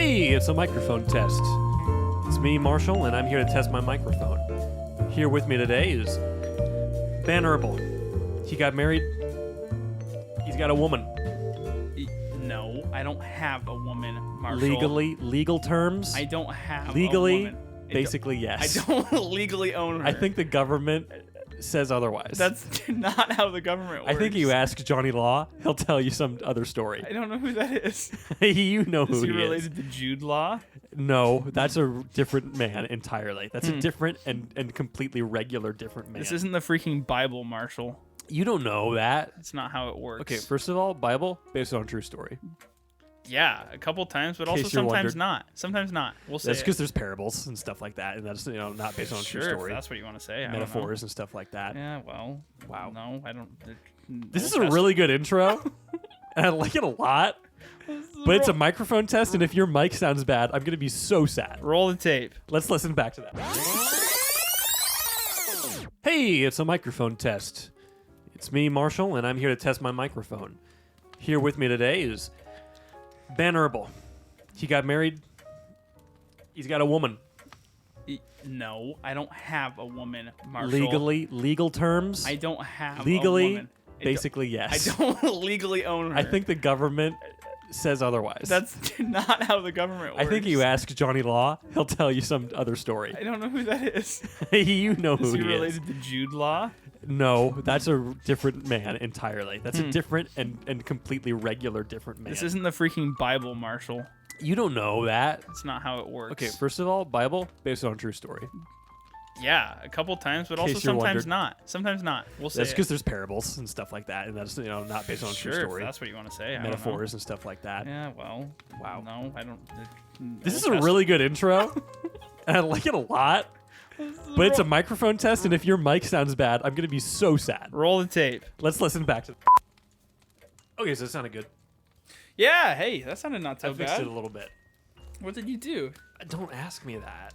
Hey, it's a microphone test. It's me, Marshall, and I'm here to test my microphone. Here with me today is Ben Herbal. He got married. He's got a woman. No, I don't have a woman, Marshall. Legal terms? I don't have Legally, a woman. basically, yes. I don't legally own her. I think the government says otherwise. That's not how the government works. I think you ask Johnny Law, he'll tell you some other story. I don't know who that is. You know who Is he he related is. to Jude Law? No, that's a different man entirely. That's a different and completely regular different man. This isn't the freaking Bible, Marshall. You don't know that. That's not how it works. Okay, first of all, Bible, based on a true story. Yeah, a couple times, but also you're sometimes wondered. not. Sometimes not. We'll say That's because it. there's parables and stuff like that, and that's not based on a Sure, true if story. that's what you want to say. I Metaphors and stuff like that. don't know. Yeah, well. Wow. No, I don't. This is a really good intro, and I like it a lot. But it's a microphone test, and if your mic sounds bad, I'm gonna be so sad. Roll the tape. Let's listen back to that. Hey, it's a microphone test. It's me, Marshall, and I'm here to test my microphone. Here with me today is Ben Herbal. He got married. He's got a woman. No, I don't have a woman, Marshall. Legal terms? I don't have Legally, a woman. basically, yes. I don't legally own her. I think the government says otherwise. That's not how the government works. I think you ask Johnny Law, he'll tell you some other story. I don't know who that is. You know who Is he he related is. to Jude Law? No, that's a different man entirely. That's a different and completely regular different man. This isn't the freaking Bible, Marshall. You don't know that. That's not how it works. Okay, first of all, Bible, based on a true story. Yeah, a couple times, but also case you're sometimes wondered. not. Sometimes not. We'll say That's because it. there's parables and stuff like that, and that's not based on a Sure, true if story. that's what you want to say. Metaphors and stuff like that. I don't know. Yeah, well. Wow. No, I don't. This is a really good intro, and I like it a lot. But it's a microphone test, and if your mic sounds bad, I'm gonna be so sad. Roll the tape. Let's listen back to. Okay, so it sounded good. Yeah, hey, that sounded not so I fixed bad. it a little bit. What did you do? Don't ask me that.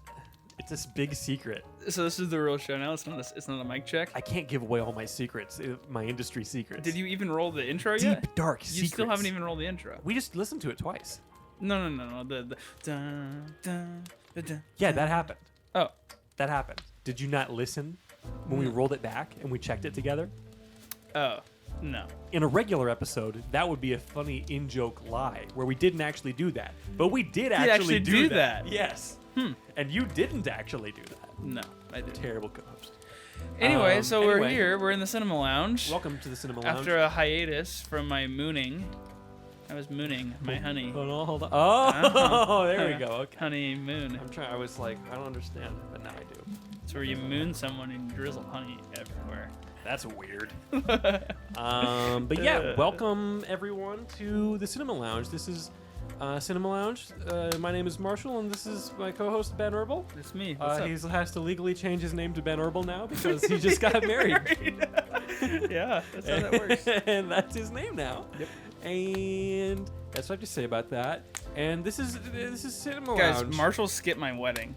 It's this big secret. So this is the real show now. It's not a mic check. I can't give away all my secrets, my industry secrets. Did you even roll the intro Deep, yet? dark You secrets. still haven't even rolled the intro. We just listened to it twice. No. The dun, dun, dun, Yeah, dun. that happened. Oh, That happened. Did you not listen when we rolled it back and we checked it together? no. In a regular episode, that would be a funny in-joke lie where we didn't actually do that. But we did actually do that. Yes. And you didn't actually do that. No, I didn't. Terrible co-host. Anyway, so we're anyway. here. We're in the cinema lounge. Welcome to the Cinema Lounge. After a hiatus from my mooning. I was mooning my honey. Hold on, hold on. Oh, there we go. Okay. Honey moon. I'm trying. I was like, I don't understand, but now I do. It's where you moon someone and drizzle honey everywhere. That's weird. But yeah, welcome everyone to the Cinema Lounge. This is Cinema Lounge. My name is Marshall, and this is my co-host Ben Herbal. It's me. What's up? He has to legally change his name to Ben Herbal now because he just got married. Yeah, that's how that works. And that's his name now. Yep. And that's what I have to say about that. And this is Cinema Guys, Lounge. Marshall skipped my wedding.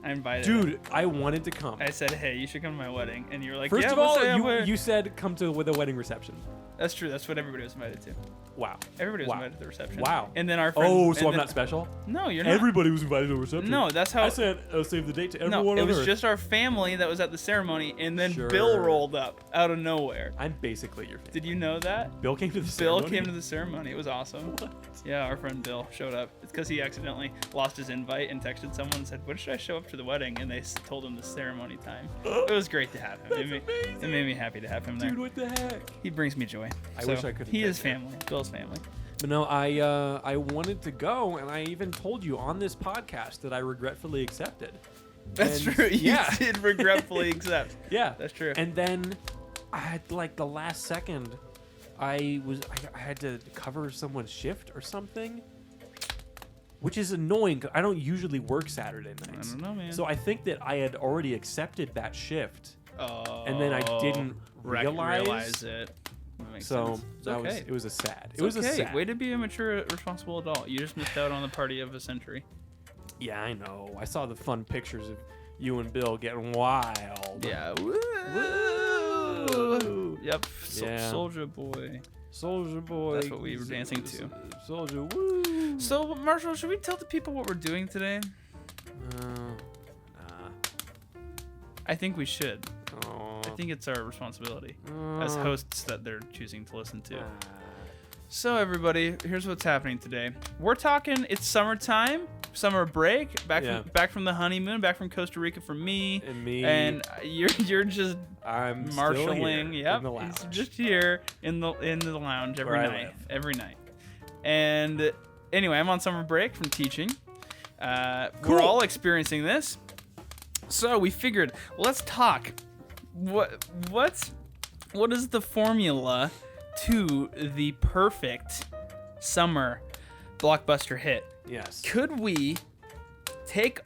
I invited him. Dude, I wanted to come. I said, hey, you should come to my wedding. And you were like, First yeah, of we'll all, say I'm you said come to with a wedding reception. That's true. That's what everybody was invited to. Wow. Everybody was Wow. invited to the reception. Wow. And then our friend. Oh, so and I'm then- not special? No, you're not. Everybody was invited to a reception. No, that's how. I said save the date to everyone No, it on was Earth. just our family that was at the ceremony, and then Sure. Bill rolled up out of nowhere. I'm basically your fan. Did you know that? Bill came to the Bill ceremony? came to the ceremony. It was awesome. What? Yeah, our friend Bill showed up. It's because he accidentally lost his invite and texted someone and said, "What should I show up to the wedding?" And they told him the ceremony time. It was great to have him. That's It made me happy to have him there. Dude, what the heck? He brings me joy. I So, wish I could have He been is there. family. Bill's family. But no, I wanted to go, and I even told you on this podcast that I regretfully accepted. That's And- true. You Yeah. did regretfully accept. Yeah. That's true. And then I had like the last second, I had to cover someone's shift or something, which is annoying 'cause I don't usually work Saturday nights. I don't know, man. So I think that I had already accepted that shift, Oh, and then I didn't realize it. That makes So sense. It's that okay. it was a sad. It's It was okay. a sad. Way to be a mature, responsible adult. You just missed out on the party of a century. Yeah, I know. I saw the fun pictures of you and Bill getting wild. Yeah. Woo! Yep. Yeah. Soldier boy. Soldier Boy. That's what we were dancing to. Soldier, woo. So, Marshall, should we tell the people what we're doing today? I think we should. I think it's our responsibility as hosts that they're choosing to listen to. So, everybody, here's what's happening today. We're talking, it's summertime, summer break, back from the honeymoon, back from Costa Rica for me. And me. And you're just I'm marshalling. Still here Yep, in the lounge. he's just here in the lounge Where I every night. live. Every night. And anyway, I'm on summer break from teaching. Cool. We're all experiencing this. So we figured, let's talk. What is the formula to the perfect summer blockbuster hit? Yes. Could we take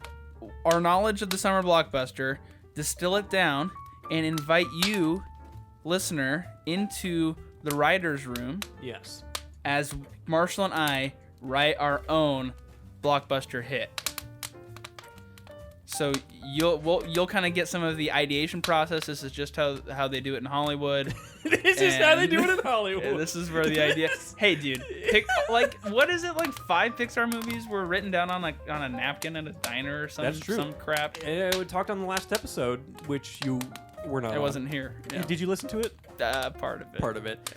our knowledge of the summer blockbuster, distill it down, and invite you, listener, into the writer's room Yes. as Marshall and I write our own blockbuster hit? So you'll kind of get some of the ideation process. This is just how they do it in Hollywood. This is how they do it in Hollywood. And this is where the idea. Hey, dude, what is it? Like 5 Pixar movies were written down on a napkin at a diner or something. That's true. Some crap. We talked on the last episode, which you were not. I on. wasn't here. Yeah. Did you listen to it? Part of it. Part of it.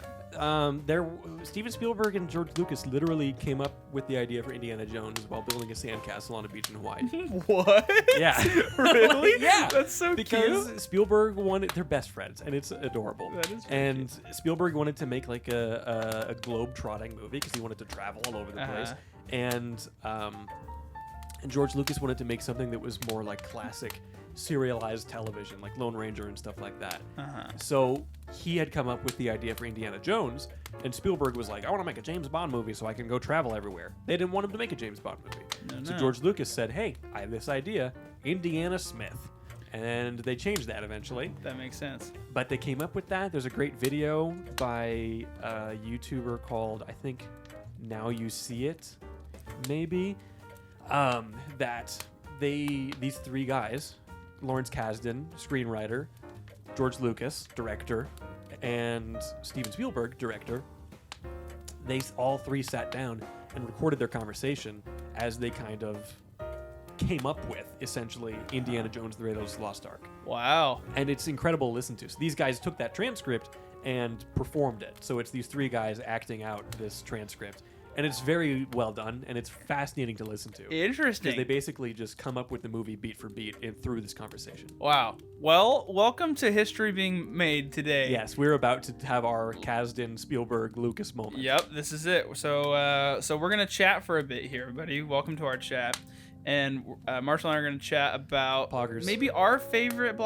Steven Spielberg and George Lucas literally came up with the idea for Indiana Jones while building a sandcastle on a beach in Hawaii. What? Yeah. Really? Yeah. That's so because cute. Spielberg wanted, they're best friends, and it's adorable. That is and Spielberg wanted to make like a globe-trotting movie because he wanted to travel all over the place. And George Lucas wanted to make something that was more like classic serialized television, like Lone Ranger and stuff like that. So he had come up with the idea for Indiana Jones, and Spielberg was like, I want to make a James Bond movie so I can go travel everywhere. They didn't want him to make a James Bond movie. So George Lucas said, hey, I have this idea, Indiana Smith. And they changed that eventually. That makes sense. But they came up with that. There's a great video by a YouTuber called, I think, Now You See It, maybe, that these 3 guys, Lawrence Kasdan, screenwriter, George Lucas, director, and Steven Spielberg, director, they all 3 sat down and recorded their conversation as they kind of came up with, essentially, Indiana Jones, the Raiders Lost Ark. Wow. And it's incredible to listen to. So these guys took that transcript and performed it. So it's these 3 guys acting out this transcript. And it's very well done, and it's fascinating to listen to. Interesting. Because they basically just come up with the movie beat for beat through this conversation. Wow. Well, welcome to history being made today. Yes, we're about to have our Kasdan, Spielberg, Lucas moment. Yep, this is it. So we're gonna chat for a bit here, everybody. Welcome to our chat. And Marshall and I are going to chat about Poggers. Maybe our favorite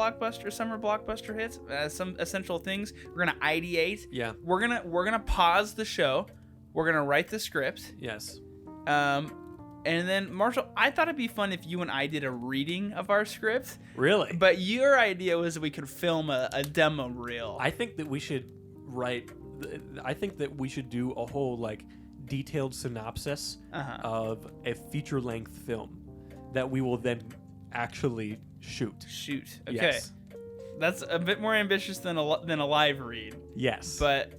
summer blockbuster hits, some essential things. We're going to ideate. Yeah. We're gonna pause the show. We're going to write the script. Yes. And then, Marshall, I thought it'd be fun if you and I did a reading of our script. Really? But your idea was we could film a demo reel. I think that we should do a whole, like, detailed synopsis of a feature-length film that we will then actually shoot. Okay. Yes. That's a bit more ambitious than a live read. Yes. But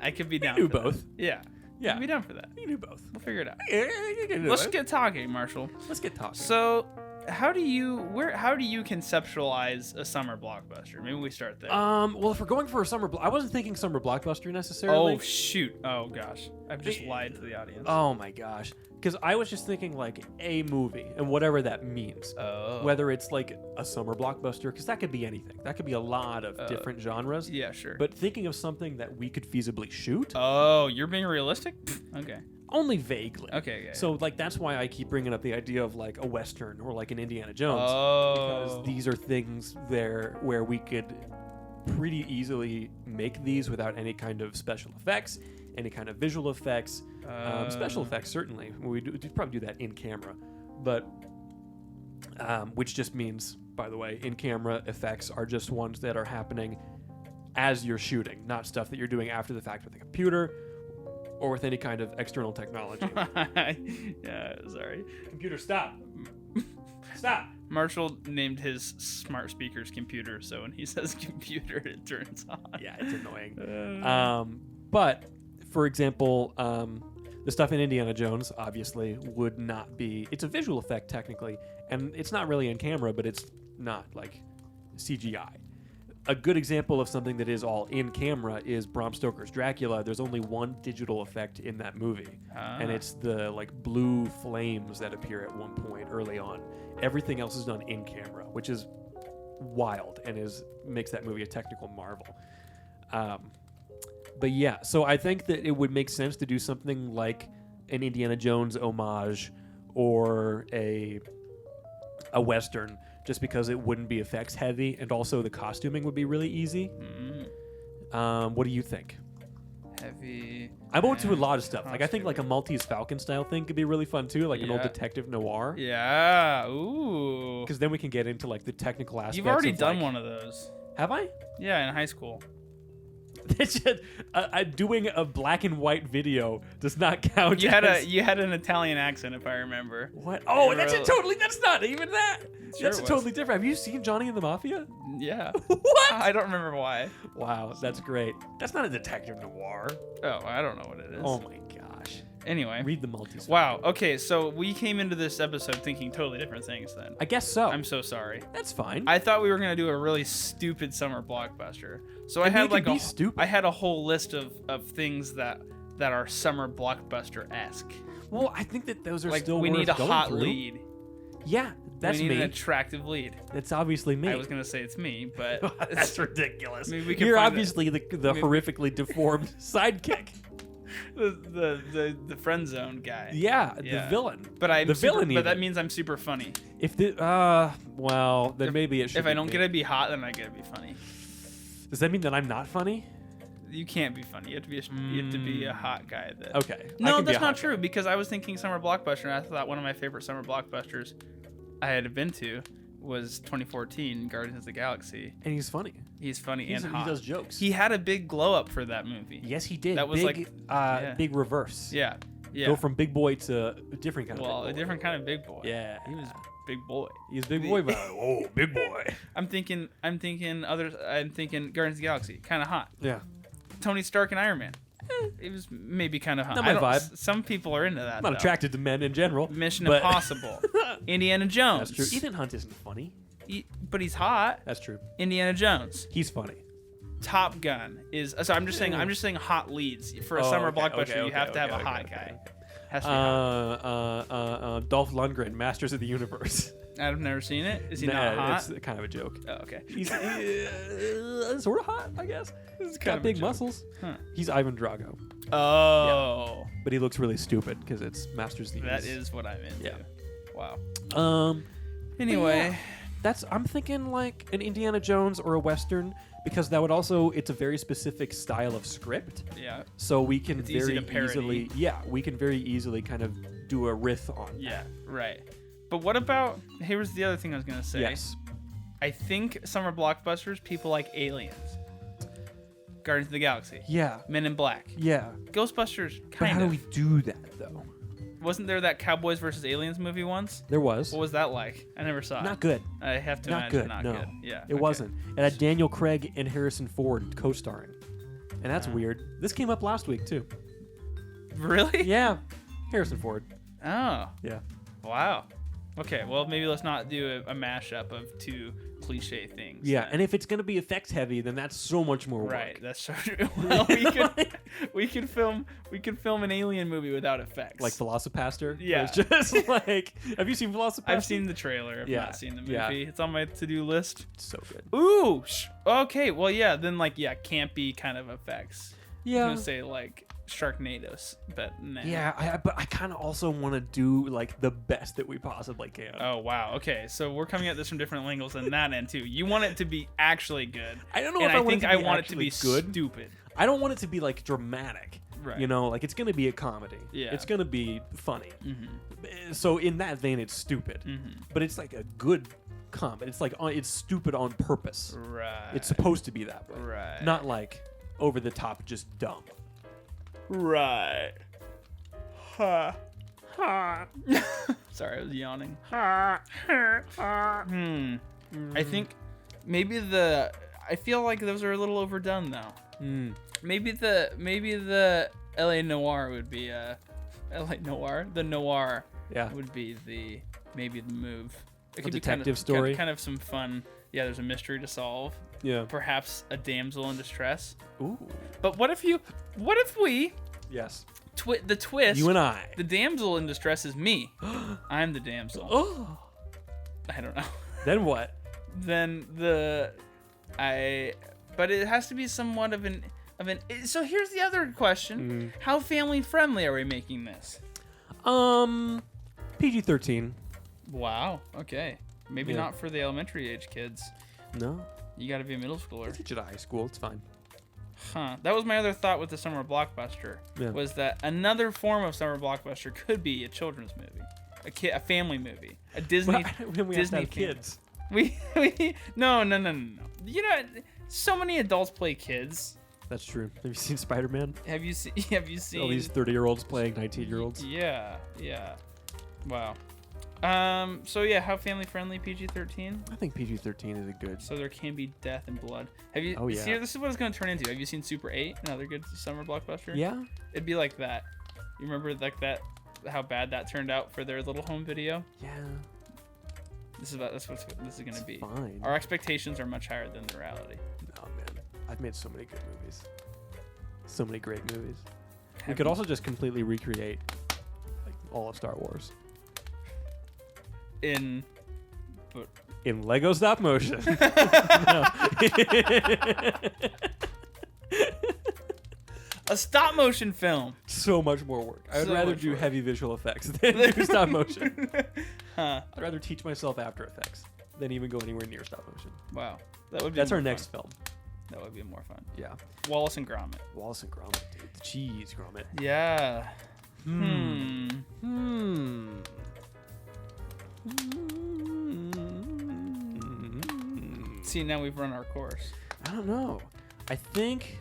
I could be down do for both. That. Yeah. Yeah. I could be down for that. You do both. We'll figure it out. Yeah, you can do Let's it. get talking, Marshall. Let's get talking. So, how do you conceptualize a summer blockbuster? Maybe we start there. Well, if we're going for a summer, I wasn't thinking summer blockbuster necessarily. Oh shoot! Oh gosh, I've just lied to the audience. Oh my gosh, because I was just thinking like a movie and whatever that means. Oh. Whether it's like a summer blockbuster, because that could be anything. That could be a lot of different genres. Yeah, sure. But thinking of something that we could feasibly shoot. Oh, you're being realistic? Okay. Only vaguely. Okay. So like that's why I keep bringing up the idea of like a Western or like an Indiana Jones. Oh. Because these are things there where we could pretty easily make these without any kind of special effects, any kind of visual effects. Special effects, certainly. We'd probably do that in camera. But, which just means, by the way, in camera effects are just ones that are happening as you're shooting, not stuff that you're doing after the fact with a computer or with any kind of external technology. Yeah, sorry. Computer, stop. Stop. Marshall named his smart speakers computer, so when he says computer, it turns on. Yeah, it's annoying. But for example, the stuff in Indiana Jones obviously would not be. It's a visual effect technically, and it's not really in camera, but it's not like CGI. A good example of something that is all in camera is Bram Stoker's Dracula. There's only one digital effect in that movie, and it's the like blue flames that appear at one point early on. Everything else is done in camera, which is wild and makes that movie a technical marvel. But yeah, so I think that it would make sense to do something like an Indiana Jones homage or a Western, just because it wouldn't be effects heavy, and also the costuming would be really easy. What do you think? Heavy. I'm open to a lot of stuff. Like I think like a Maltese Falcon style thing could be really fun too, like an old detective noir. Yeah. Ooh. Because then we can get into like the technical aspects. You've already of, done like, one of those. Have I? Yeah, in high school. Doing a black and white video does not count. You had an Italian accent, if I remember. What? Oh, that's not even that. Sure That's totally different. Have you seen Johnny and the Mafia? Yeah. What? I don't remember why. Wow, that's great. That's not a detective noir. Oh, I don't know what it is. Oh my gosh. Anyway. Read the Maltese. Wow. Okay, so we came into this episode thinking totally different things then. I guess so. I'm so sorry. That's fine. I thought we were gonna do a really stupid summer blockbuster. So I And had they like can be stupid. I had a whole list of things that are summer blockbuster-esque. Well, I think that those are Like still we worth need a going hot through. lead. Yeah, that's we need me. an attractive lead. That's obviously me. I was gonna say it's me, but That's ridiculous. Maybe we can You're find obviously the horrifically deformed sidekick. the friend zone guy. Yeah, Yeah. the villain. But I'm the villain. But even. that means I'm super funny. If the well, then maybe it should. If I be don't me. get to be hot, then I get to be funny. Does that mean that I'm not funny? You can't be funny. You have to be a hot guy. That. Okay. I No, can be that's a not hot true because I was thinking summer blockbuster, and I thought one of my favorite summer blockbusters I had been to was 2014 Guardians of the Galaxy. And he's funny. He's funny He and hot. does jokes. He had a big glow up for that movie. Yes, he did. That was big, big reverse. Yeah. Yeah. Go from big boy to a different kind of. Well, big a boy. different kind of big boy. Yeah. He was big boy. He's big boy, but oh, big boy. I'm thinking Guardians of the Galaxy, kind of hot. Yeah. Tony Stark and Iron Man. It was maybe kind of hot. Not my vibe. Some people are into that. I'm not attracted to men in general. Mission but- Impossible. Indiana Jones. That's true. Ethan Hunt isn't funny. But he's hot. That's true. Indiana Jones. He's funny. Top Gun is. So I'm just saying hot leads for a summer blockbuster. You have to have a hot guy. Has to be hot. Dolph Lundgren, Masters of the Universe. I've never seen it. Is he not hot? It's kind of a joke. Oh, okay. He's sort of hot, I guess. He's kind got of a big joke. muscles. Huh. He's Ivan Drago, Oh, but he looks really stupid because it's Masters of the that Universe. is what I'm into. Yeah. Wow. Anyway, I'm thinking like an Indiana Jones or a Western, because that would also, it's a very specific style of script. yeah. So we can It's easy very to parody. easily kind of do a riff on that. Yeah, right. But what about, here's the other thing I was going to say. Yes. I think summer blockbusters, people like Aliens, Guardians of the Galaxy, Yeah. Men in Black, Yeah. Ghostbusters, But kind how do of. we do that though? Wasn't there that Cowboys versus Aliens movie once? There was. What was that like? I never saw it. Not good. I have to Not imagine good. not No. good. Yeah. It wasn't. It had Daniel Craig and Harrison Ford co-starring. And that's weird. This came up last week too. Really? Yeah. Harrison Ford. Oh. Yeah. Wow. Okay, well, maybe let's not do a mashup of two cliche things. Yeah, then. and if it's going to be effects heavy, then that's so much more work. Right, that's so true. Well, we could film an alien movie without effects. Like Velocipaster. Yeah. It's just like, have you seen Velocipaster? I've seen the trailer. I've Yeah, not seen the movie. yeah. It's on my to-do list. It's so good. Ooh. Okay. Well, yeah. Then campy kind of effects. I was Yeah. gonna say like Sharknadoes, but nah. Yeah, but I kind of also want to do like the best that we possibly can. Oh wow. Okay, so we're coming at this from different angles than that end too. You want it to be actually good. I don't know and if I want think it to I be want it to actually be good. stupid. I don't want it to be like dramatic. Right. You know, like it's going to be a comedy. Yeah. It's going to be funny. Mm-hmm. So in that vein, it's stupid. Mm-hmm. But it's like a good comedy. It's like it's stupid on purpose. Right. It's supposed to be that way. Right. Not like over the top, just dumb. Right. Ha. Ha. Sorry, I was yawning. Ha. I think maybe I feel like those are a little overdone though. Maybe the L.A. Noir would be L.A. Noir. The noir Yeah. would be maybe the move. It A could be detective story. kind of some fun. Yeah, there's a mystery to solve. Yeah. Perhaps a damsel in distress. Ooh. But what if we Yes. the twist? You and I. The damsel in distress is me. I'm the damsel. Oh. I don't know. Then what? But it has to be somewhat of an. So here's the other question: How family friendly are we making this? PG-13. Wow. Okay. Maybe not for the elementary age kids. No. You got to be a middle schooler. Teach it at high school. It's fine. Huh. That was my other thought with the summer blockbuster. Yeah. Was that another form of summer blockbuster could be a children's movie, a family movie, a Disney. When we Disney have to have kids. We no. You know, so many adults play kids. That's true. Have you seen Spider-Man? Have you seen? All these 30-year-olds playing 19-year-olds. Yeah. Wow. So yeah, how family friendly PG-13? I think PG-13 is a good. So there can be death and blood. Have you? Oh, yeah. See, this is what it's gonna turn into. Have you seen Super 8? Another good summer blockbuster. Yeah. It'd be like that. You remember like that? How bad that turned out for their little home video. Yeah. That's what this is gonna be. Fine. Our expectations are much higher than the reality. Oh man, I've made so many good movies. So many great movies. We Have could you- also just completely recreate like all of Star Wars in Lego stop motion. a stop motion film. So much more work. I would So rather much do work. heavy visual effects than do stop motion. Huh. I'd rather teach myself After Effects than even go anywhere near stop motion. Wow. That would be. That's more our next fun. film. That would be more fun. Yeah. Wallace and Gromit. Wallace and Gromit, dude. The cheese Gromit. Yeah. Hmm. See, now we've run our course. I don't know. I think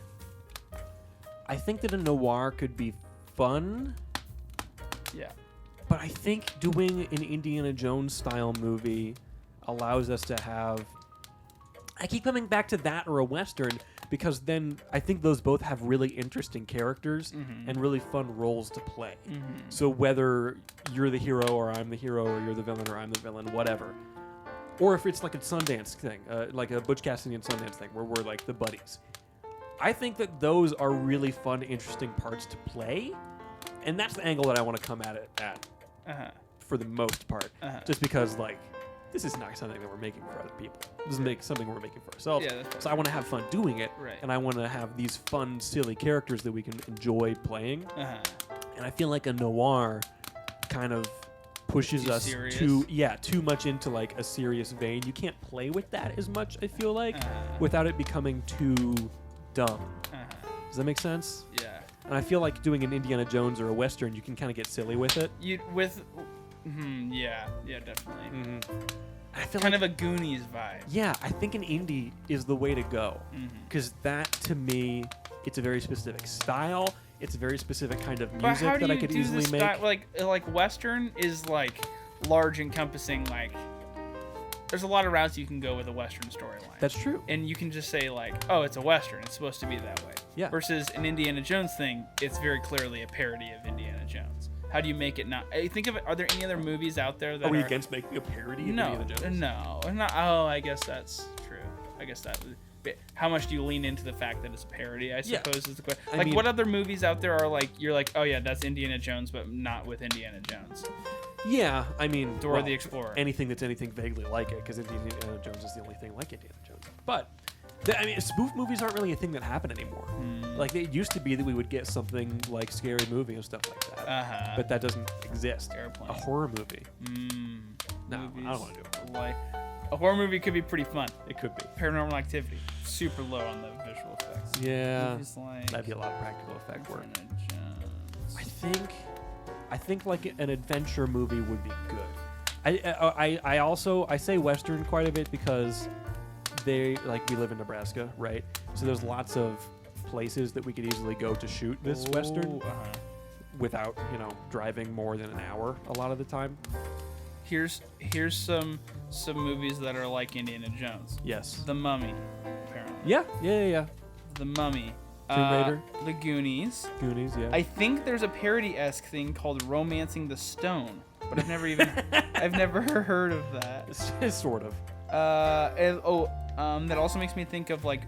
that a noir could be fun, Yeah. but I think doing an Indiana Jones style movie allows us to have. I keep coming back to that or a Western because then I think those both have really interesting characters and really fun roles to play. So whether you're the hero or I'm the hero or you're the villain or I'm the villain, whatever. Or if it's like a Sundance thing, like a Butch Cassidy and Sundance thing where we're like the buddies. I think that those are really fun, interesting parts to play. And that's the angle that I want to come at it at for the most part. Just because, like, this is not something that we're making for other people. This is something we're making for ourselves. Yeah, that's so I want to have fun doing it. Right. And I want to have these fun, silly characters that we can enjoy playing. And I feel like a noir kind of pushes Too us serious? too much into like a serious vein. You can't play with that as much, I feel like, without it becoming too dumb. Does that make sense? Yeah. And I feel like doing an Indiana Jones or a Western, you can kind of get silly with it. Yeah, definitely. I feel Kind like, of a Goonies vibe. yeah, I think an indie is the way to go. Because that, to me, it's a very specific style. It's a very specific kind of But music how do that I you could do easily this make. like Western is like large, encompassing. Like, there's a lot of routes you can go with a Western storyline. That's true. And you can just say like, oh, it's a Western. It's supposed to be that way. Yeah. Versus an Indiana Jones thing, it's very clearly a parody of Indiana Jones. How do you make it not? Think of it. Are there any other movies out there that Are we against making a parody of Indiana Jones? No, not. Oh, I guess that's true. I guess that would. How much do you lean into the fact that it's a parody? I suppose is the question. I Like, mean- what other movies out there are like you're like, oh yeah, that's Indiana Jones, but not with Indiana Jones. Yeah, I mean, Dora the Explorer. Anything that's anything vaguely like it, because Indiana Jones is the only thing like Indiana Jones. But I mean, spoof movies aren't really a thing that happen anymore. Like it used to be that we would get something like Scary Movie and stuff like that, but that doesn't exist. Airplane. A horror movie. No, Movies I don't want to do it. Like a horror movie could be pretty fun. It could be. Paranormal Activity, super low on the visual effects. Yeah, Movies like that'd be a lot of practical effect work. Indiana Jones. I think like an adventure movie would be good. I say Western quite a bit because we live in Nebraska, right? So there's lots of places that we could easily go to shoot this Western without, driving more than an hour a lot of the time. Here's some movies that are like Indiana Jones. Yes. The Mummy, apparently. Yeah. The Mummy. Tomb Raider. The Goonies. Goonies, yeah. I think there's a parody-esque thing called Romancing the Stone, but I've never even I've never heard of that. It's sort of. That also makes me think of like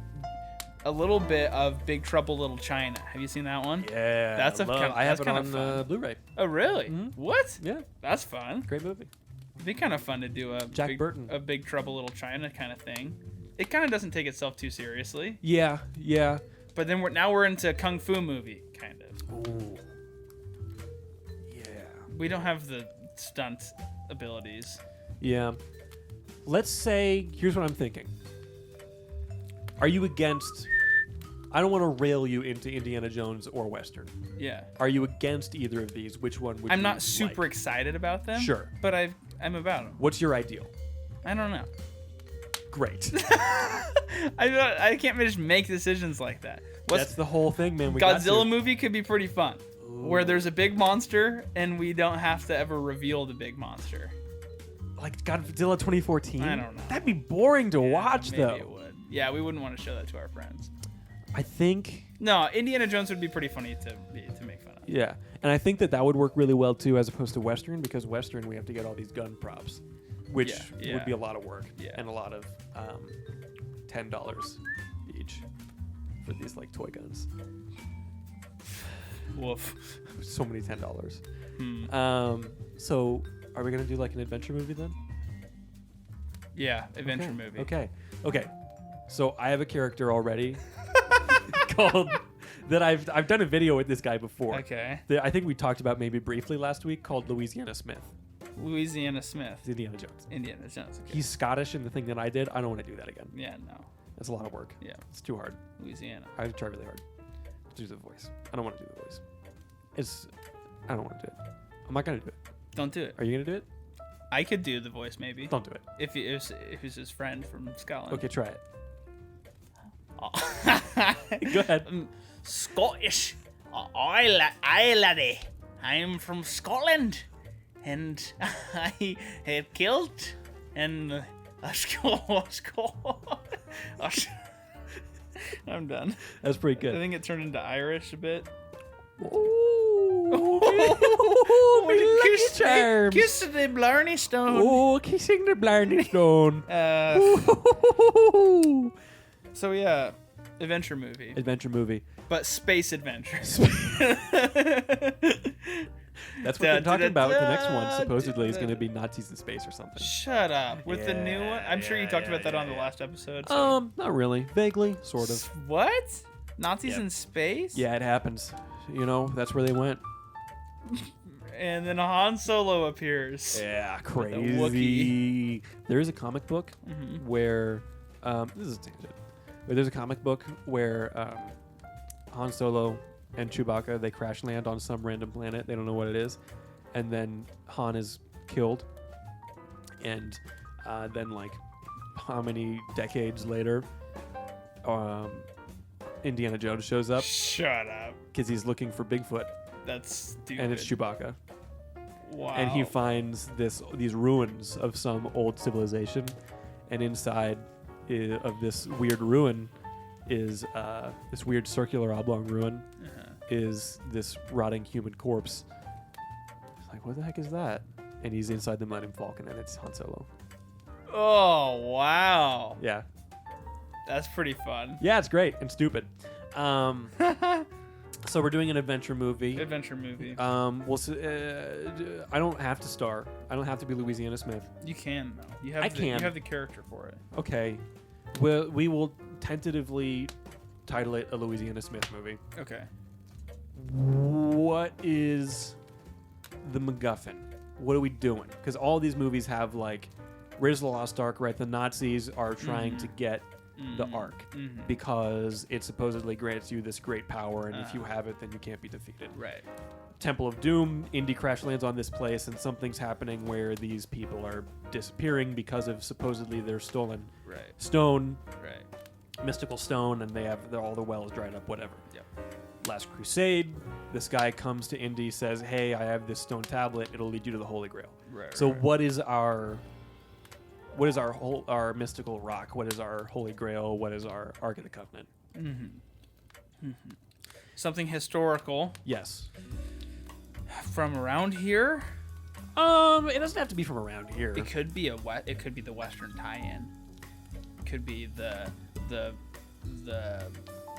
a little bit of Big Trouble Little China. Have you seen that one? Yeah. I have it on Blu-ray. Oh, really? Mhm. What? Yeah. That's fun. Great movie. It'd be kind of fun to do a Big Trouble Little China kind of thing. It kind of doesn't take itself too seriously. Yeah, yeah. But then we're into kung fu movie kind of. Ooh. Yeah. We don't have the stunt abilities. Yeah. Let's say, here's what I'm thinking. Are you against... I don't want to rail you into Indiana Jones or Western. Yeah. Are you against either of these? Which one would you I'm not super like? excited about them. Sure. But I'm about them. What's your ideal? I don't know. Great. I can't just make decisions like that. That's the whole thing, man. Godzilla movie could be pretty fun. Ooh. Where there's a big monster and we don't have to ever reveal the big monster. Like Godzilla 2014? I don't know. That'd be boring to watch, maybe though. It would. Yeah, we wouldn't want to show that to our friends. I think... No, Indiana Jones would be pretty funny to make fun of. Yeah, and I think that would work really well, too, as opposed to Western, because Western, we have to get all these gun props, which would be a lot of work and a lot of $10 each for these, like, toy guns. Woof. So many $10. So, are we going to do, like, an adventure movie, then? Yeah, adventure movie. Okay. So, I have a character already called... that I've done a video with this guy before. Okay. That I think we talked about maybe briefly last week, called Louisiana Smith. Louisiana Smith. It's Indiana Jones. Indiana Jones. Okay. He's Scottish in the thing that I did. I don't want to do that again. Yeah, no. That's a lot of work. Yeah. It's too hard. Louisiana. I have to try really hard to do the voice. I don't want to do the voice. I don't want to do it. I'm not going to do it. Don't do it. Are you going to do it? I could do the voice, maybe. Don't do it. If it's his friend from Scotland. Okay, try it. Oh. Go ahead. Scottish. Aye, laddie. I'm from Scotland. And I have killed and I'm done. That's pretty good. I think it turned into Irish a bit. Oh, lucky charms. Kiss the Blarney Stone. Oh, kissing the Blarney Stone. So yeah, adventure movie. Adventure movie. But space adventure. That's what they're talking about with the next one. Supposedly is going to be Nazis in space or something. Shut up. With the new one? I'm sure you talked about that on the last episode. So. Not really. Vaguely. Sort of. What? Nazis in space? Yeah, it happens. You know, that's where they went. And then Han Solo appears. Yeah, crazy. There is a comic book where... this is a tangent. But there's a comic book where Han Solo and Chewbacca, they crash land on some random planet. They don't know what it is. And then Han is killed. And then, like, how many decades later, Indiana Jones shows up. Shut up. Because he's looking for Bigfoot. That's stupid. And it's Chewbacca. Wow. And he finds these ruins of some old civilization. And inside of this weird ruin is this weird circular oblong ruin is this rotting human corpse. It's like, what the heck is that? And he's inside the Millennium Falcon, and it's Han Solo. Oh, wow. Yeah. That's pretty fun. Yeah, it's great and stupid. So we're doing an adventure movie. Adventure movie. I don't have to star. I don't have to be Louisiana Smith. You can, though. You have You have the character for it. Okay. Well, we will tentatively title it a Louisiana Smith movie. Okay. What is the MacGuffin? What are we doing? Because all these movies have, like, Raiders of the Lost Ark, right? The Nazis are trying to get the Ark because it supposedly grants you this great power, and if you have it, then you can't be defeated. Right. Temple of Doom, Indy crash lands on this place, and something's happening where these people are disappearing because of supposedly their stolen stone, mystical stone, and they're all the wells dried up, whatever. Yep. Last Crusade, this guy comes to Indy, says, "Hey, I have this stone tablet. It'll lead you to the Holy Grail." What is our mystical rock? What is our Holy Grail? What is our Ark of the Covenant? Something historical Yes. from around here. It doesn't have to be from around here. It could be it could be the Western tie-in. It could be the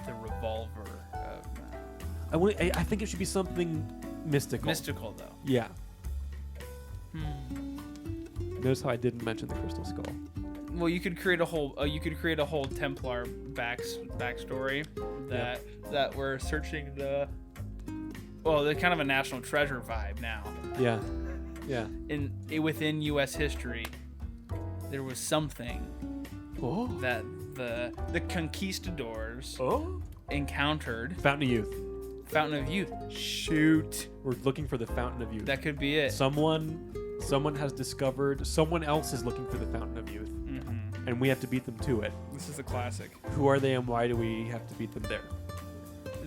revolver. I think it should be something mystical. Mystical though. Yeah. Notice how I didn't mention the crystal skull. Well, you could create a whole Templar backstory that we're searching the kind of a national treasure vibe now. Yeah. Yeah. Within U.S. history, there was something that the conquistadors encountered. Fountain of Youth. Fountain of Youth. Shoot. We're looking for the Fountain of Youth. That could be it. Someone has discovered. Someone else is looking for the Fountain of Youth, and we have to beat them to it. This is a classic. Who are they, and why do we have to beat them there?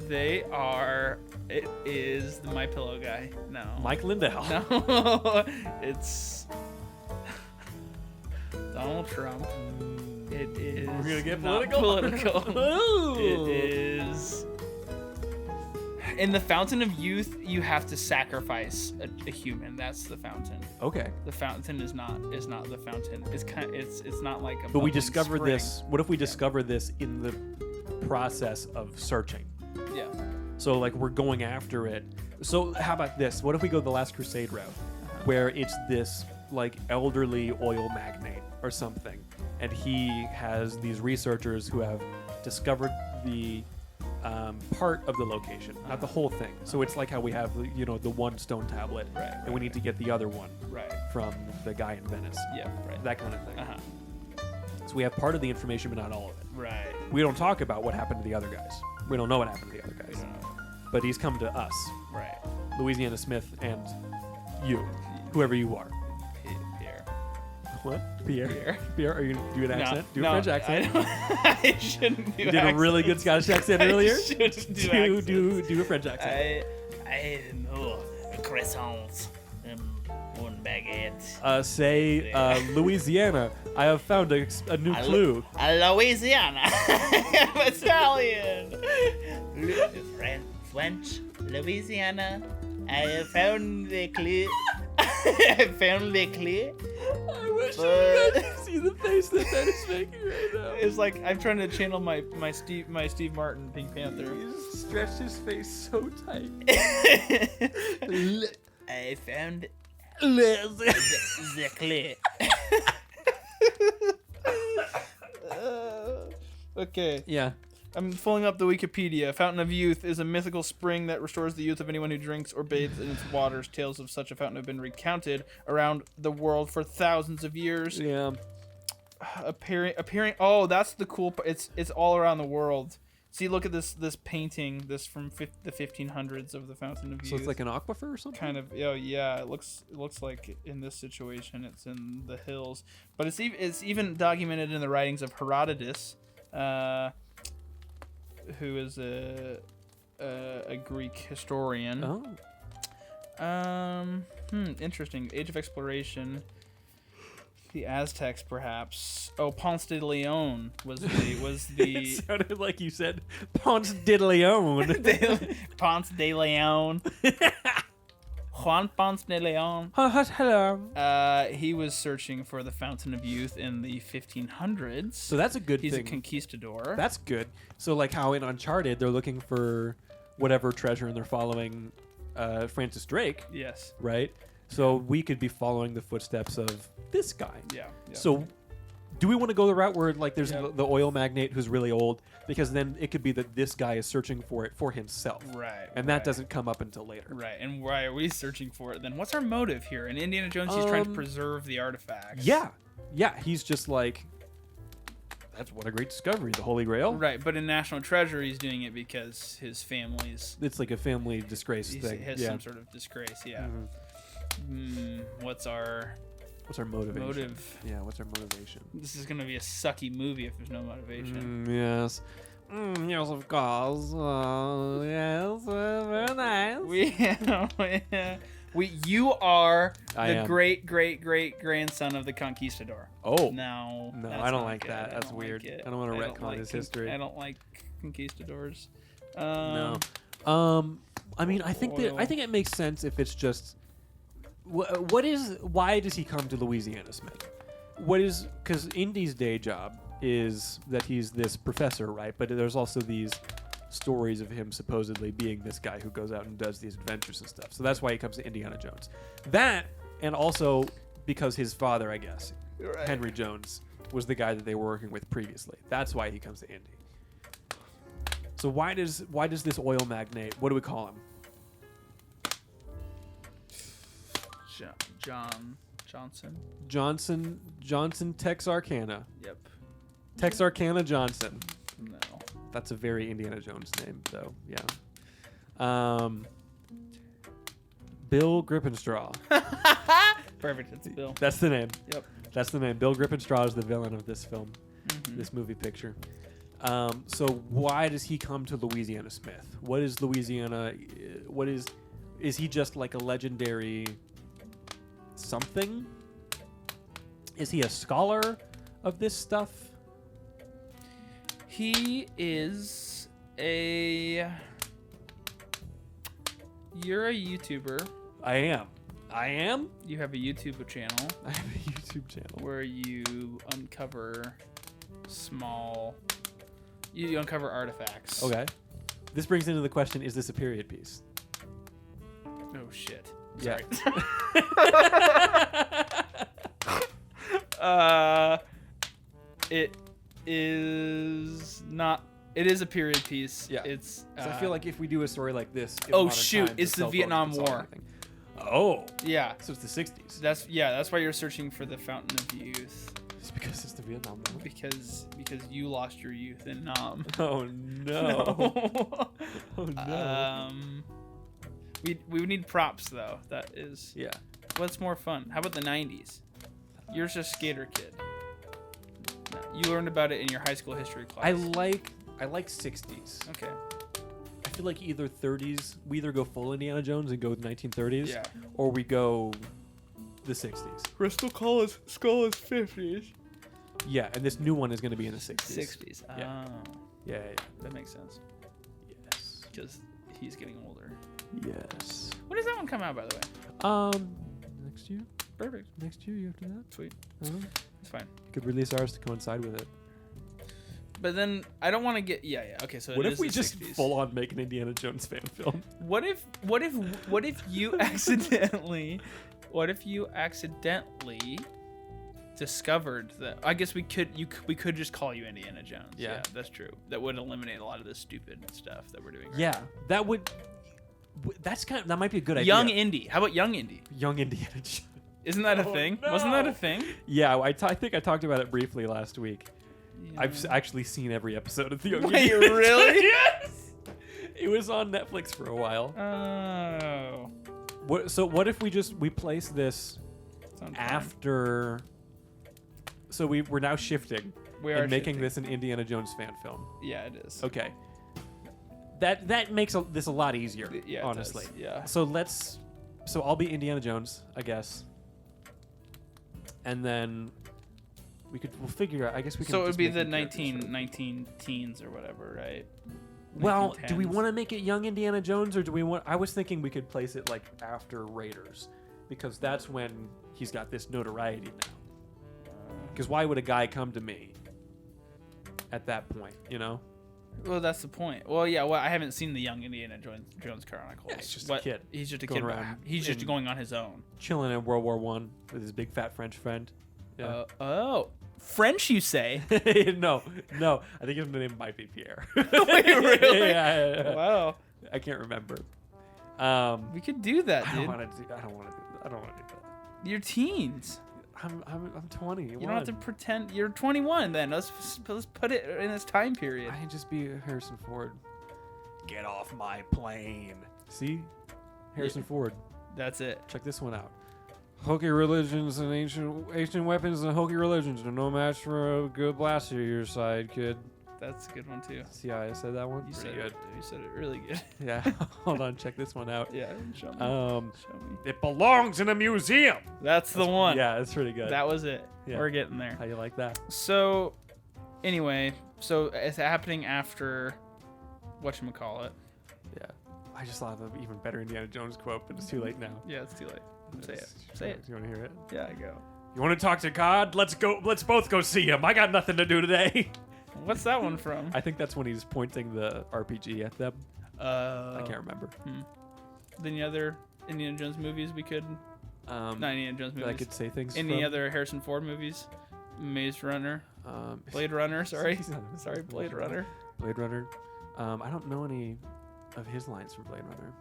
They are. It is the My Pillow guy. No. Mike Lindell. No. It's Donald Trump. It is. We're gonna get not political. It is. In the Fountain of Youth, you have to sacrifice a human. That's the fountain. Okay. The fountain is not the fountain. It's not like a. But we discover spring. this. What if we discover this in the process of searching? Yeah. So like we're going after it. So how about this? What if we go the Last Crusade route, where it's this like elderly oil magnate or something, and he has these researchers who have discovered the part of the location, not the whole thing. So it's like how we have the one stone tablet, and we need to get the other one from the guy in Venice. Yeah. Right. That kind of thing. So we have part of the information, but not all of it. Right. We don't talk about what happened to the other guys. We don't know what happened to the other guys. But he's come to us. Right. Louisiana Smith and you, whoever you are. Pierre. What? Pierre? Pierre, are you do an accent? Do a no, French accent. I shouldn't do. You did a really good Scottish accent earlier. I shouldn't do do a French accent. I know croissants, one baguette. Say Louisiana. I have found a new clue. Louisiana. I'm Italian. French, Louisiana. I have found the clue. I found the clue. I wish you could see the face that Ben is making right now. It's like I'm trying to channel my Steve Martin Pink Panther. He just stretched his face so tight. I found the clue. Okay. Yeah. I'm pulling up the Wikipedia. Fountain of Youth is a mythical spring that restores the youth of anyone who drinks or bathes in its waters. Tales of such a fountain have been recounted around the world for thousands of years. Yeah. Appearing. Oh, that's the cool part. It's all around the world. See, look at this painting. This from the 1500s of the Fountain of Youth. So it's like an aquifer or something. Kind of. Oh yeah. It looks like in this situation it's in the hills, but it's even documented in the writings of Herodotus. Who is a Greek historian. Oh. Interesting. Age of exploration. The Aztecs, perhaps. Oh, Ponce de Leon was the. It sounded like you said Ponce de Leon. Ponce de Leon. Juan Ponce de Leon. Hello. He was searching for the Fountain of Youth in the 1500s. So that's a good thing. He's a conquistador. That's good. So like how in Uncharted they're looking for whatever treasure and they're following Francis Drake. Yes. Right? So we could be following the footsteps of this guy. Yeah. So do we want to go the route where like there's the oil magnate who's really old? Because then it could be that this guy is searching for it for himself. Right. And that doesn't come up until later. Right. And why are we searching for it then? What's our motive here? In Indiana Jones, he's trying to preserve the artifacts. Yeah. Yeah. He's just like, that's what a great discovery, the Holy Grail. Right. But in National Treasure, he's doing it because his family's... It's like a family disgrace thing. He has some sort of disgrace, yeah. What's our motivation? Yeah, what's our motivation? This is going to be a sucky movie if there's no motivation. Yes. Yes, of course. Yes, very nice. You are the great grandson of the conquistador. Oh. No, I don't like that. That's weird. I don't want to retcon his history. I don't like conquistadors. No. I mean, I think it makes sense if it's just why does he come to Louisiana Smith? Because Indy's day job is that he's this professor, right? But there's also these stories of him supposedly being this guy who goes out and does these adventures and stuff. So that's why he comes to Indiana Jones. That, and also because his father, I guess, Henry Jones, was the guy that they were working with previously. That's why he comes to Indy. So why does this oil magnate, what do we call him? Johnson Texarkana. Yep. Texarkana Johnson. No. That's a very Indiana Jones name, though. Yeah. Bill Grippenstraw. Perfect. It's Bill. That's the name. Yep. That's the name. Bill Grippenstraw is the villain of this film, this movie picture. So why does he come to Louisiana Smith? What is Louisiana? Is he just like a legendary something? Is he a scholar of this stuff? He is a... You're a YouTuber. I am? You have a YouTube channel. I have a YouTube channel. Where you uncover You uncover artifacts. Okay. This brings into the question, is this a period piece? Oh, shit. Yeah. Sorry. It is not... It is a period piece. Yeah. It's. I feel like if we do a story like this, Oh shoot! It's the Vietnam War. Oh. Yeah. So it's the 60s. That's why you're searching for the Fountain of Youth. It's because it's the Vietnam War. Because you lost your youth in Nam. Oh no. Oh no. We would need props though. That is. Yeah. What's more fun? How about the 90s? You're just a skater kid. You learned about it in your high school history class. I like 60s. Okay. I feel like either 30s, we either go full Indiana Jones and go with 1930s, yeah, or we go the 60s. Crystal Skull is 50s. Yeah, and this new one is going to be in the 60s. 60s. Yeah. Oh. Yeah. That makes sense. Yes. Because he's getting older. Yes. When does that one come out, by the way? Next year. Perfect. Next year after that. Sweet. It's fine. You could release ours to coincide with it. But then I don't want to get okay. So what it if is we the just 60s. full on make an Indiana Jones fan film? What if you accidentally discovered that? I guess we could just call you Indiana Jones. Yeah, that's true. That would eliminate a lot of this stupid stuff that we're doing. Right yeah, now. that would. That might be a good idea. Young Indy. How about Young Indy? Young Indiana Jones. Isn't that a thing? No. Wasn't that a thing? Yeah, I think I talked about it briefly last week. Yeah. I've actually seen every episode of the Young Wait, Indiana really? Yes. It was on Netflix for a while. Oh. What if we place this after? So we're now shifting and making this an Indiana Jones fan film. Yeah, it is. Okay. That makes this a lot easier. Yeah, honestly. It does. Yeah. So I'll be Indiana Jones, I guess. And then we'll figure out. I guess we can. So it would just be make the new 19 teens or whatever, right? Well, do we 1910s. want to make it Young Indiana Jones, or do we want? I was thinking we could place it like after Raiders, because that's when he's got this notoriety now. Because why would a guy come to me at that point? You know. Well, that's the point. Well, yeah. Well, I haven't seen the Young Indiana Jones Chronicles. Yeah, he's just a kid. He's just a Going kid. around He's just going on his own. Chilling in World War I with his big fat French friend. Yeah. French, you say? No. I think his name might be Pierre. Wait, really? Yeah. Wow. I can't remember. We could do that, I dude. don't want to do that. You're teens. I'm 20. You don't have to pretend. You're 21 then. Let's put it in this time period. I can just be Harrison Ford. Get off my plane. See? Harrison Ford. That's it. Check this one out. Hokey religions and ancient weapons and hokey religions are no match for a good blaster to your side, kid. That's a good one too. See how I said that one? You Pretty said good. You said it really good. Yeah. Hold on, check this one out. Yeah. Show me. Show me. It belongs in a museum. That's the one. Yeah, that's pretty good. That was it. Yeah. We're getting there. How you like that? So, anyway, it's happening after whatchamacallit. Yeah. I just thought of an even better Indiana Jones quote, but it's too late now. Yeah, it's too late. Say it. Say it. You want to hear it? Yeah, go. You want to talk to God? Let's go. Let's both go see him. I got nothing to do today. What's that one from? I think that's when he's pointing the RPG at them. I can't remember. Any other Indiana Jones movies we could? Not Indiana Jones movies. I could say things. Any other Harrison Ford movies? Maze Runner. Blade Runner. Sorry. Sorry, Blade Runner. Blade Runner. I don't know any of his lines from Blade Runner.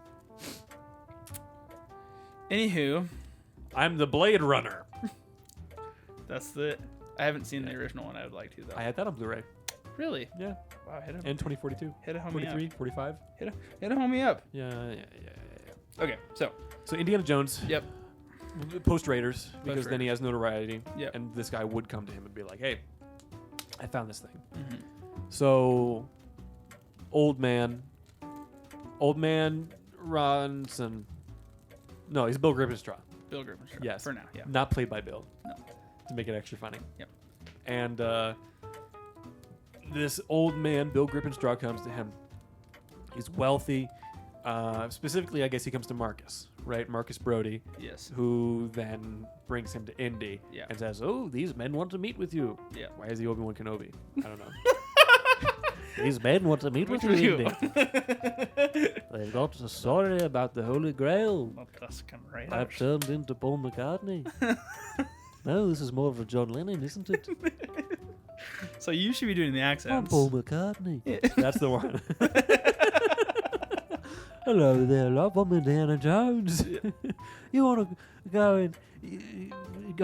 Anywho, I'm the Blade Runner. That's the. I haven't seen the original one. I would like to though. I had that on Blu-ray. Really? Yeah. Wow. Hit him. And 2042. Hit a homie 43, up. 45. Hit a homie up. Yeah. Okay, so Indiana Jones. Yep. Post Raiders, because Post then he has notoriety. Yep. And this guy would come to him and be like, "Hey, I found this thing." Mm-hmm. So, old man runs and no, he's Bill Gribbenstraw. Bill Gribbenstraw. Yes. For now, yeah. Not played by Bill. No. To make it extra funny. Yep. And this old man, Bill Gribbenstraw, comes to him. He's wealthy. Specifically, I guess he comes to Marcus, right? Marcus Brody. Yes. Who then brings him to Indy and says, "Oh, these men want to meet with you." Yeah. Why is he Obi-Wan Kenobi? I don't know. These men want to meet with you, Indy. They've got a story about the Holy Grail. Right I've turned into Paul McCartney. No, this is more of a John Lennon, isn't it? So you should be doing the accents. I'm Paul McCartney. Yeah. That's the one. Hello there, love. I'm Indiana Jones. Yeah. You want to go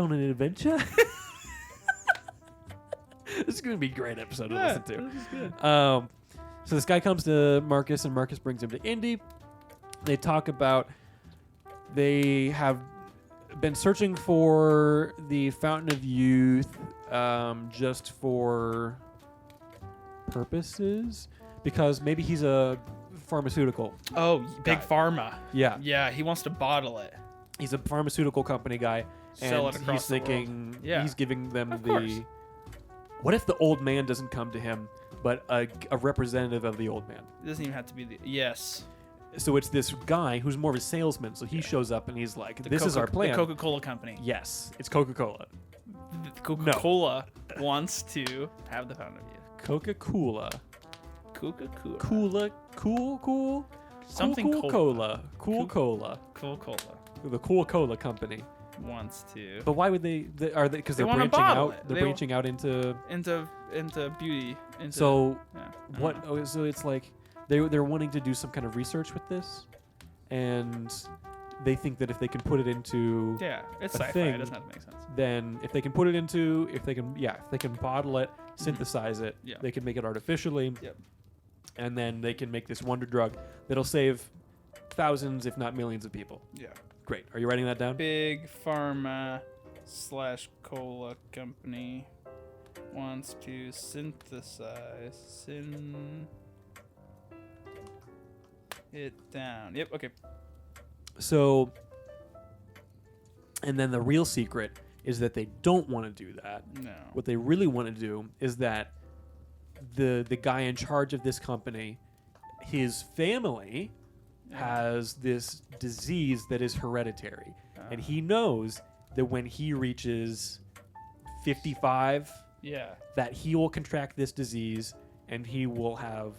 on an adventure? This is going to be a great episode to listen to. This is good. So this guy comes to Marcus, and Marcus brings him to Indy. They talk about they have been searching for the Fountain of Youth just for purposes, because maybe he's a pharmaceutical. Oh, big guy. pharma. Yeah. Yeah, he wants to bottle it. He's a pharmaceutical company guy, Sell and it across he's the thinking world. Yeah. he's giving them Of course. What if the old man doesn't come to him, but a representative of the old man? It doesn't even have to be the. Yes. So it's this guy who's more of a salesman. So he shows up and he's like, "This is our plan." The Coca-Cola company. Yes, it's Coca-Cola. Coca-Cola wants to have the Fountain of Youth. Coca-Cola. Coca-Cola. Cool. Something Coca-Cola. Coca-Cola. Coca-Cola The Coca-Cola company. wants to. But why would they? Are they? Because they're wanna branching bottle out. it. They're They branching out into. into beauty. Into, So yeah, I what? don't know. Oh, so it's like they're wanting to do some kind of research with this, and they think that if they can put it into, Yeah, it's a sci-fi. thing. It doesn't have to make sense. then if they can put it into, if they can bottle it, synthesize it, Yeah. they can make it artificially, Yep. and then they can make this wonder drug that'll save thousands, if not millions, of people. Yeah. Great. Are you writing that down? Big pharma / cola company wants to synthesize it down. Yep. Okay. So, and then the real secret is that they don't want to do that. No. What they really want to do is that the guy in charge of this company, his family has this disease that is hereditary. And he knows that when he reaches 55, Yeah. that he will contract this disease and he will have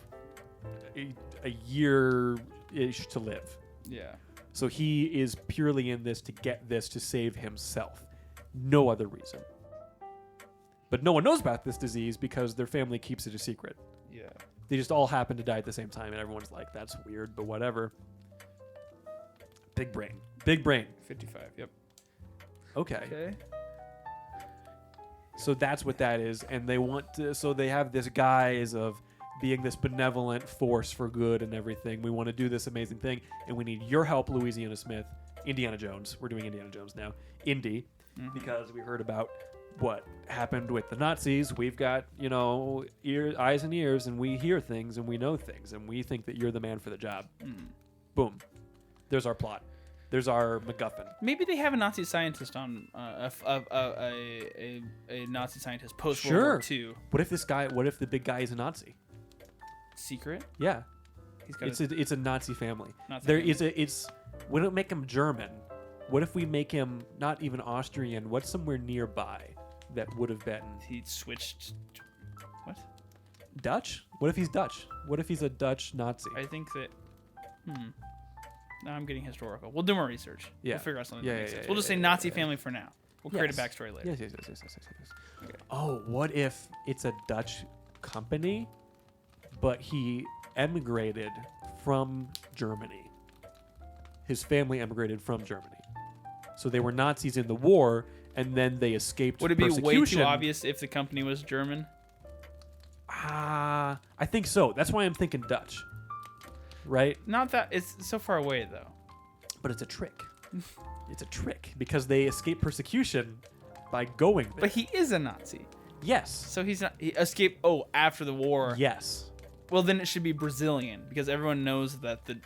a year-ish to live. Yeah. So he is purely in this to get this to save himself. No other reason. But no one knows about this disease because their family keeps it a secret. Yeah. They just all happen to die at the same time, and everyone's like, that's weird, but whatever. Big brain. Big brain. 55. Yep. Okay. Okay. So that's what that is, and they want to. So they have this guise of being this benevolent force for good and everything. We want to do this amazing thing, and we need your help, Indiana Jones. We're doing Indiana Jones now. Indy, because we heard about what happened with the Nazis. We've got, eyes and ears, and we hear things, and we know things, and we think that you're the man for the job. Boom. There's our plot. There's our MacGuffin. Maybe they have a Nazi scientist on a Nazi scientist post Sure. World War II. What if the big guy is a Nazi? Secret? Yeah. He's got It's a Nazi family. Nazi There family. is a it's. We don't make him German. What if we make him not even Austrian? What's somewhere nearby that would have been He switched. What? Dutch? What if he's Dutch? What if he's a Dutch Nazi? I think that. Now I'm getting historical. We'll do more research. Yeah. We'll figure out something Yeah, that makes yeah, sense. yeah, We'll just yeah, say yeah, Nazi yeah. family for now. We'll create a Yes. backstory later. Yes. Okay. Oh, what if it's a Dutch company, but he emigrated from Germany? His family emigrated from Germany. So they were Nazis in the war, and then they escaped Would it be way persecution. too obvious if the company was German? I think so. That's why I'm thinking Dutch. Right? Not that it's so far away though. But it's a trick. It's a trick because they escape persecution by going there. But he is a Nazi, Yes. so he's not. He escaped. Oh, after the war. Yes. Well, then it should be Brazilian because everyone knows that the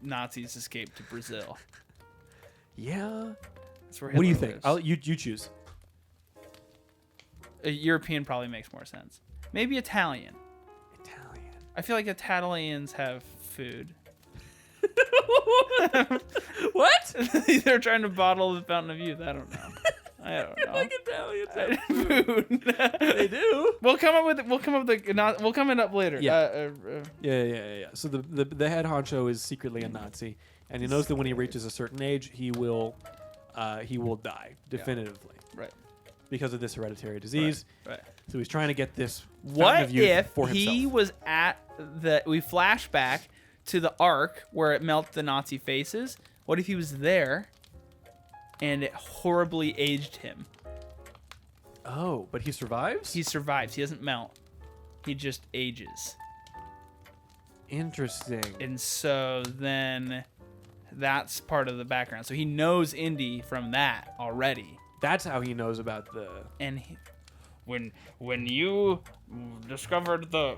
Nazis escaped to Brazil. Yeah. That's where What do you Hitler think? lives. You choose. A European probably makes more sense. Maybe Italian. Italian. I feel like Italians have food. What? They're trying to bottle the Fountain of Youth. I don't know. I don't know. Like Italians have Food. They do. We'll come up later. Yeah. Yeah. So the head honcho is secretly a Nazi, and he knows that when he reaches a certain age, he will die definitively Right. because of this hereditary disease. Right. So he's trying to get this Fountain What of Youth if for himself. he was at we flash back to the Ark where it melted the Nazi faces? What if he was there and it horribly aged him? Oh, but he survives? He survives. He doesn't melt. He just ages. Interesting. And so then that's part of the background. So he knows Indy from that already. That's how he knows about the... And when you discovered the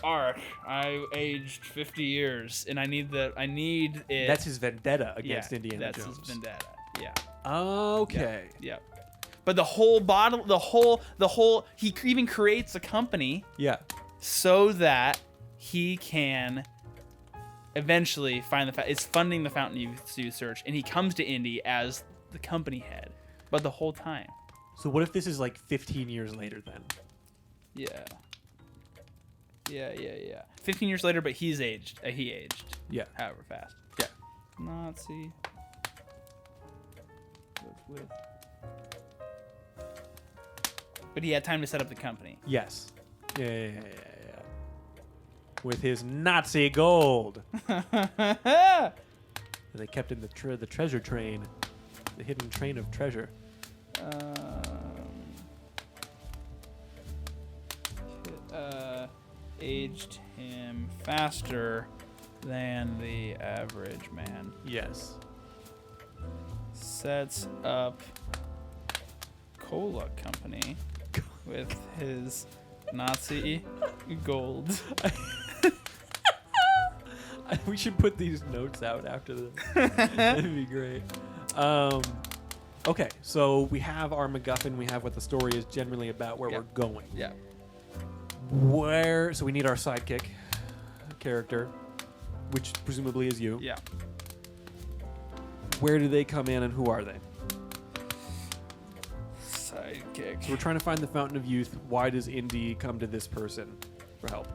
Ark, I aged 50 years, and I need it. That's his vendetta against Indiana that's Jones. his vendetta. Yeah. Okay. Yeah. But the whole bottle, the whole, he even creates a company Yeah. so that he can eventually find it's funding the Fountain of Youth search, and he comes to Indy as the company head, but the whole time. So what if this is like 15 years later then? Yeah. 15 years later, but he's aged. He aged. Yeah. However fast. Yeah. Nazi. With. But he had time to set up the company. Yes. Yeah. With his Nazi gold. That they kept in the treasure train. The hidden train of treasure. Aged him faster than the average man. Yes. Sets up cola company with his Nazi gold. We should put these notes out after this. That'd be great. Okay, so we have our MacGuffin. We have what the story is generally about, where we're going. Yeah. So we need our sidekick character, which presumably is you. Yeah. Where do they come in, and who are they? Sidekick. So we're trying to find the Fountain of Youth. Why does Indy come to this person for help?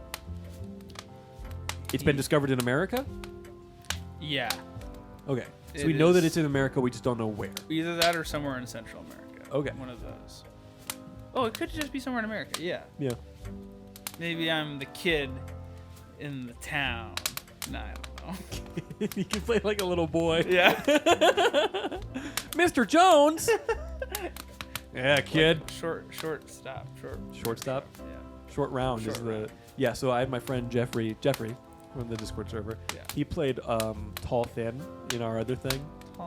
It's been discovered in America? Yeah. Okay. So It we know that is. it's in America, we just don't know where. Either that or somewhere in Central America. Okay. One of those. Oh, it could just be somewhere in America. Yeah. Yeah. Maybe I'm the kid in the town. Nah, I don't know. You can play like a little boy. Yeah. Mr. Jones! Yeah, kid. Shortstop. Shortstop? Yeah. Short round Short is the... round. Yeah, so I have my friend Jeffrey from the Discord server. Yeah. He played tall thin in our other thing,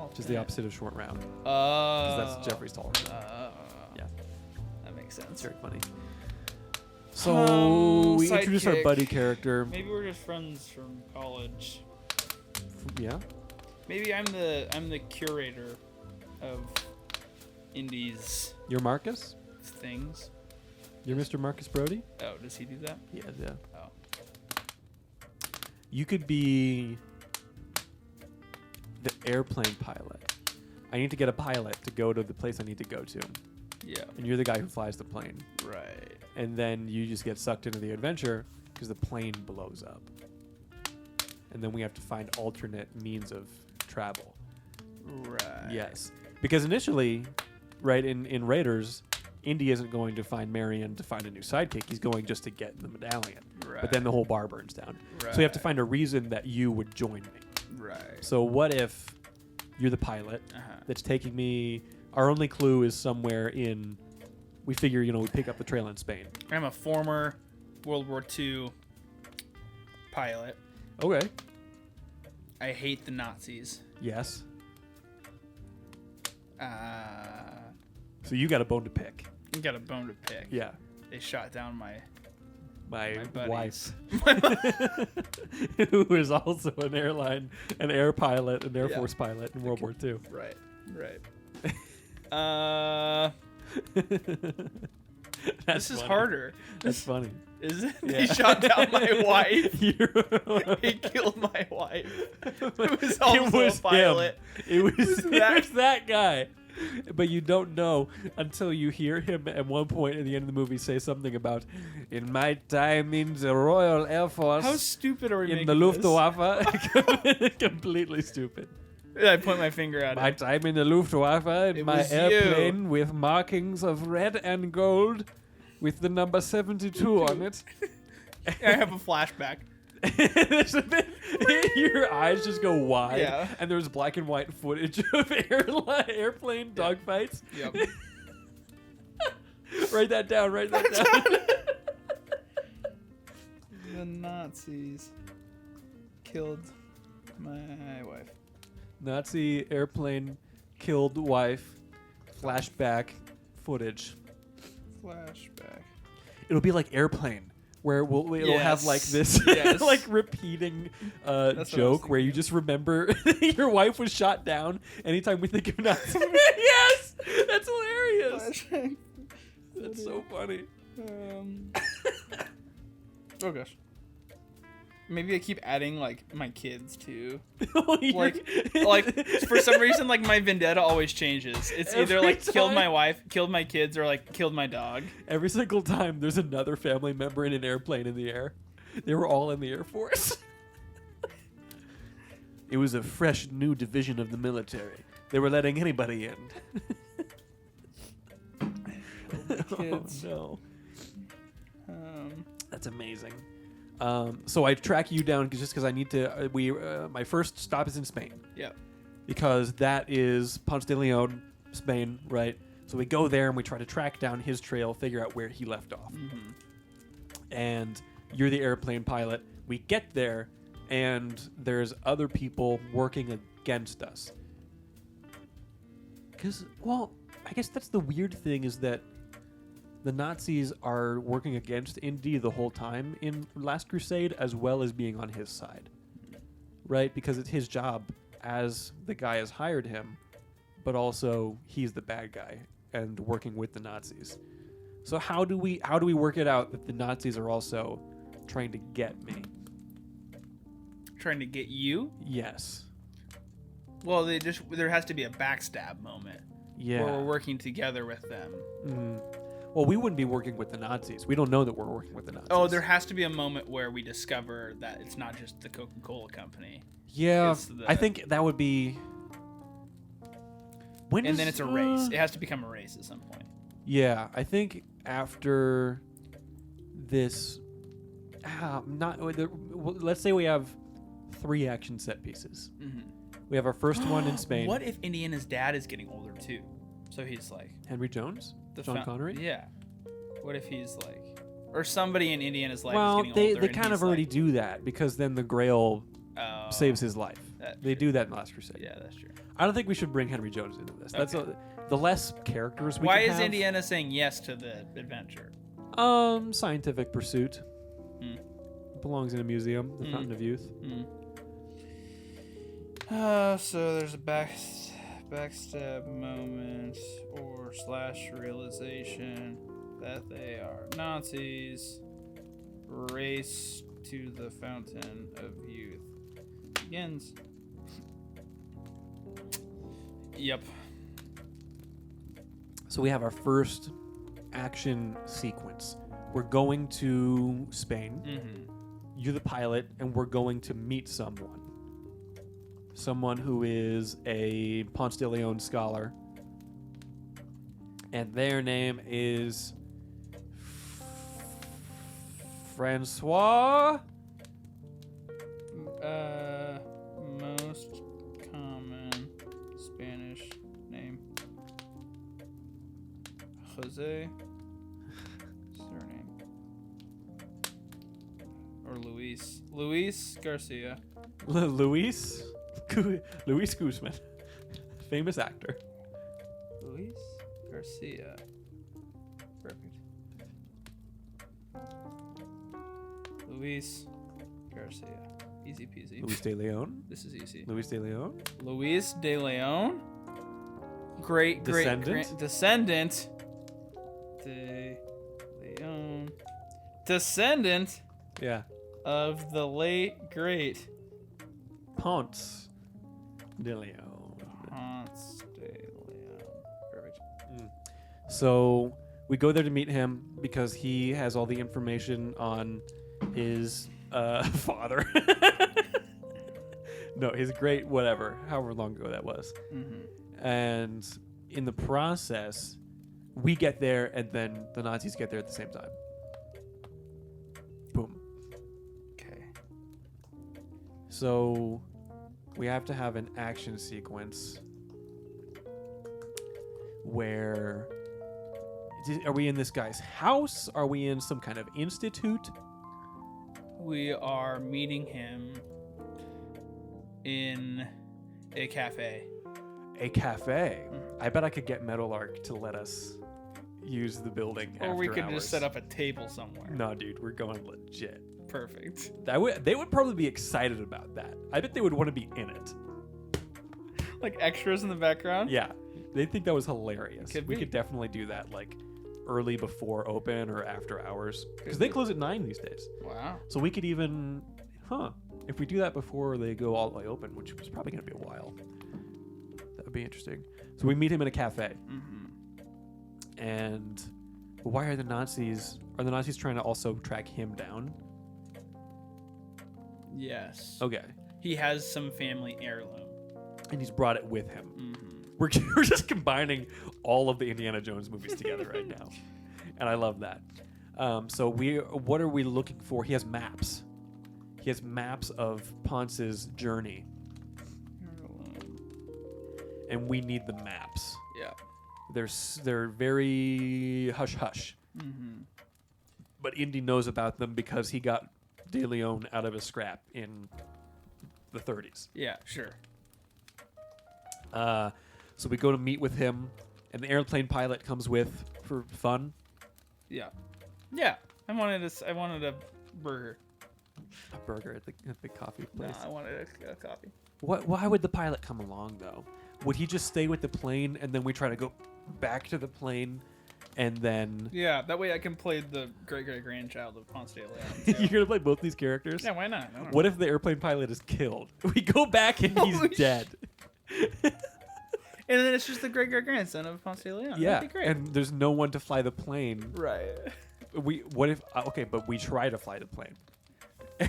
which is the yeah. opposite of short round. Oh. Because that's Jeffrey's taller. Yeah. That makes sense. It's very funny. So we introduced our sidekick. buddy character. Maybe we're just friends from college. Yeah. Maybe I'm the curator of Indy's You're Marcus? things. You're Mr. Marcus Brody? Oh, does he do that? Yeah. Oh. You could be the airplane pilot. I need to get a pilot to go to the place I need to go to. Yeah. And you're the guy who flies the plane. Right. And then you just get sucked into the adventure because the plane blows up. And then we have to find alternate means of travel. Right. Yes. Because initially, right, in Raiders, Indy isn't going to find Marion to find a new sidekick. He's going just to get the medallion. Right. But then the whole bar burns down. Right. So we have to find a reason that you would join me. Right. So what if you're the pilot that's taking me... Our only clue is somewhere in... We figure, we pick up the trail in Spain. I'm a former World War II pilot. Okay. I hate the Nazis. Yes. So you got a bone to pick. You got a bone to pick. Yeah. They shot down my wife, who is also an air pilot, an Air Force pilot in World War II. Right. This is funny. harder. That's funny. Is it? Yeah. He shot down my wife. He killed my wife. Who was also a pilot. It was that guy. But you don't know until you hear him at one point at the end of the movie say something about, in my time in the Royal Air Force. How stupid are we in making the this? Luftwaffe. Completely stupid. I point my finger at My him. time in the Luftwaffe, in It my was airplane with markings of red and gold with the number 72 on it. I have a flashback. There's a bit, your eyes just go wide, Yeah. and there's black and white footage of airplane dogfights. Yep. Write that down. The Nazis killed my wife. Nazi airplane killed wife. Flashback footage. Flashback. It'll be like Airplane, where it'll have like this Yes. like repeating That's joke where you just remember your wife was shot down anytime we think of Nazi. Yes! That's hilarious. Flashback. That's so funny. Oh gosh. Maybe I keep adding like my kids too. You're- like for some reason like my vendetta always changes. It's either Every like killed time. my wife, killed my kids, or like killed my dog. Every single time there's another family member in an airplane in the air. They were all in the Air Force. It was a fresh new division of the military. They were letting anybody in. Kids. Oh no. That's amazing. So I track you down just because I need to. My first stop is in Spain. Yep. Because that is Ponce de Leon, Spain, right? So we go there and we try to track down his trail, figure out where he left off. Mm-hmm. And you're the airplane pilot. We get there, and there's other people working against us. Because, well, I guess that's the weird thing is that the Nazis are working against Indy the whole time in Last Crusade, as well as being on his side, right? Because it's his job as the guy has hired him, but also he's the bad guy and working with the Nazis. So how do we work it out that the Nazis are also trying to get me? Trying to get you? Yes. Well, there has to be a backstab moment Yeah. where we're working together with them. Mm. Well, we wouldn't be working with the Nazis. We don't know that we're working with the Nazis. Oh, there has to be a moment where we discover that it's not just the Coca-Cola company. Yeah, It's the- I think that would be. And then it's a race. It has to become a race at some point. Yeah, I think after this, let's say we have 3 action set pieces. Mm-hmm. We have our first one in Spain. What if Indiana's dad is getting older too? So he's like Henry Jones, Sean Connery. Yeah. What if he's like, or somebody in Indiana's life Well, is getting older? they and kind he's of already like, do that because then the Grail oh, saves his life. that's They true. do that in Last Crusade. Yeah, that's true. I don't think we should bring Henry Jones into this. That's Okay. the less characters we Why can is have. Indiana saying yes to the adventure? Scientific pursuit. Hmm. Belongs in a museum, the Fountain of Youth. So there's a backstab moment or / realization that they are Nazis. Race to the fountain of youth begins. Yep. So we have our first action sequence. We're going to Spain. Mm-hmm. You're the pilot, and we're going to meet someone. Someone who is a Ponce de Leon scholar. And their name is Francois? Most common Spanish name. Jose. Surname. Or Luis. Luis Garcia. Luis Guzman. Famous actor. Luis Garcia. Perfect. Luis Garcia. Easy peasy. Luis de Leon. This is easy. Luis de Leon. Luis de Leon. Great Descendant. descendant. De Leon. Descendant Yeah. of the late great Ponce de Leon. Ponce de Leon. Perfect. So we go there to meet him because he has all the information on his father. No, his great whatever, however long ago that was. Mm-hmm. And in the process, we get there and then the Nazis get there at the same time. Boom. Okay. So we have to have an action sequence where are we in this guy's house? Are we in some kind of institute? We are meeting him in a cafe. A cafe. I bet I could get Meadowlark to let us use the building Or after we could hours. just set up a table somewhere. No, dude, we're going legit. Perfect. They would probably be excited about that. I bet they would want to be in it. Like extras in the background? Yeah, they think that was hilarious. Could we be. could definitely do that, like early before open or after hours, because Could they be. close at 9 these days. Wow. So we could even, if we do that before they go all the way open, which is probably going to be a while. That would be interesting. So we meet him in a cafe, and why are the Nazis trying to also track him down? Yes. Okay, He has some family heirloom. and he's brought it with him. Mm-hmm. We're just combining all of the Indiana Jones movies together right now, and I love that. So what are we looking for? He has maps. He has maps of Ponce's journey, and we need the maps. Yeah. They're very hush hush, but Indy knows about them because he got De Leon out of a scrap in the 30s. Yeah, sure. So we go to meet with him, and the airplane pilot comes with for fun. Yeah. Yeah. I wanted a burger. A burger at the coffee No, place. I wanted a coffee. Why would the pilot come along though? Would he just stay with the plane and then we try to go back to the plane, and then Yeah, that way I can play the great-great-grandchild of Ponce de Leon. you're gonna play both these characters? Yeah, why not? I don't What if the airplane pilot is killed? We go back and he's Holy dead. And then it's just the great-great-grandson of Ponce de Leon. Yeah, That'd be great. and there's no one to fly the plane. Right. What if but we try to fly the plane.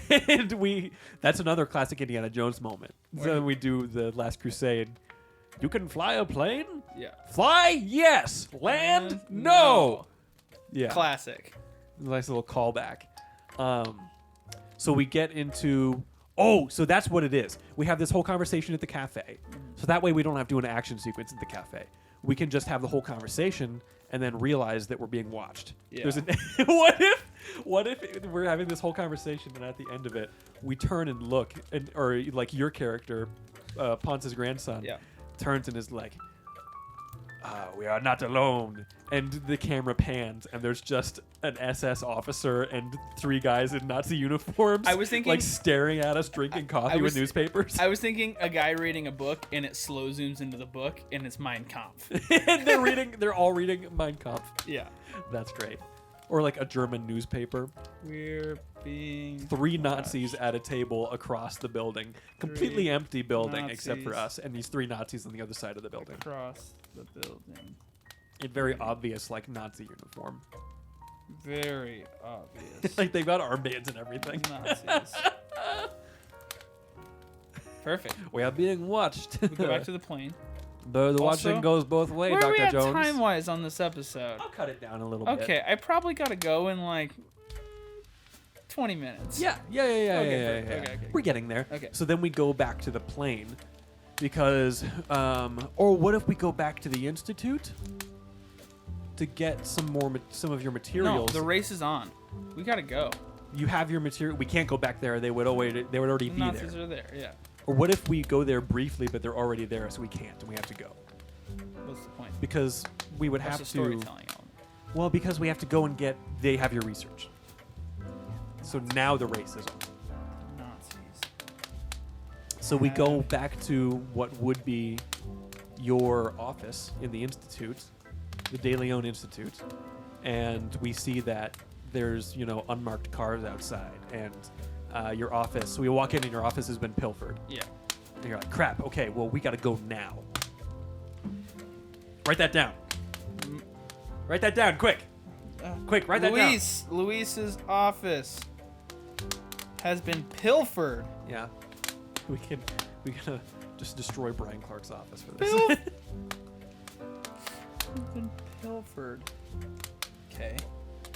And that's another classic Indiana Jones moment. So Where- then we do the Last Crusade. You can fly a plane? Yeah. Fly? Yes. Land? And No. Yeah. Classic. Nice little callback. So we get into so that's what it is. We have this whole conversation at the cafe. So that way we don't have to do an action sequence at the cafe. We can just have the whole conversation and then realize that we're being watched. Yeah. There's what if we're having this whole conversation and at the end of it we turn and look or like your character, Ponce's grandson, Yeah. turns and is like, we are not alone. And the camera pans, and there's just an SS officer and 3 guys in Nazi uniforms. I was thinking- like staring at us, drinking coffee with newspapers. I was thinking a guy reading a book, and it slow zooms into the book, and it's Mein Kampf. And they're all reading Mein Kampf. Yeah. That's great. Or like a German newspaper. We're being 3 Nazis at a table across the building. Completely empty building except for us and these 3 Nazis on the other side of the building. Across the building. In very obvious like Nazi uniform. Very obvious. Like they've got armbands and everything. Nazis. Perfect. We are being watched. We go back to the plane. The Also, watching goes both ways, Where are we Dr. at Jones. time-wise on this episode? I'll cut it down a little bit. Okay, I probably gotta go in like 20 minutes. Yeah. Okay. We're getting there. Okay. So then we go back to the plane because, or what if we go back to the institute to get some of your No, materials? the race is on. We gotta go. You have your material. We can't go back there. They would already The be Nazis there. are there, yeah. Or what if we go there briefly, but they're already there, so we can't, and we have to go? What's the point? Because we would What's have the to. storytelling element? Well, because we have to go and get. They have your research. So now the race is on. Nazis. So we go back to what would be your office in the institute, the De Leon Institute, and we see that there's unmarked cars outside, and your office. So we walk in and your office has been pilfered. Yeah. And you're like, crap. Okay, well we got to go now. Write that down. Write that down, quick. Quick, write that down. Luis's office has been pilfered. Yeah. We gotta just destroy Brian Clark's office for this. Been pilfered. Okay.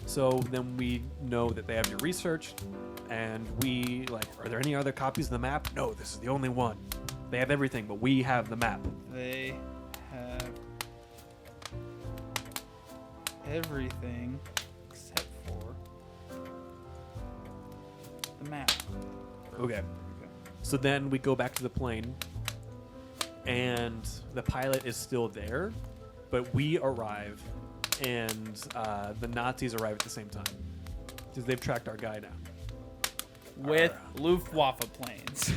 So then we know that they have your research, and we are there any other copies of the map? No, this is the only one. They have everything, but we have the map. They have everything except for the map. Okay. So then we go back to the plane, and the pilot is still there, but we arrive, and the Nazis arrive at the same time because they've tracked our guy down. With Luftwaffe planes.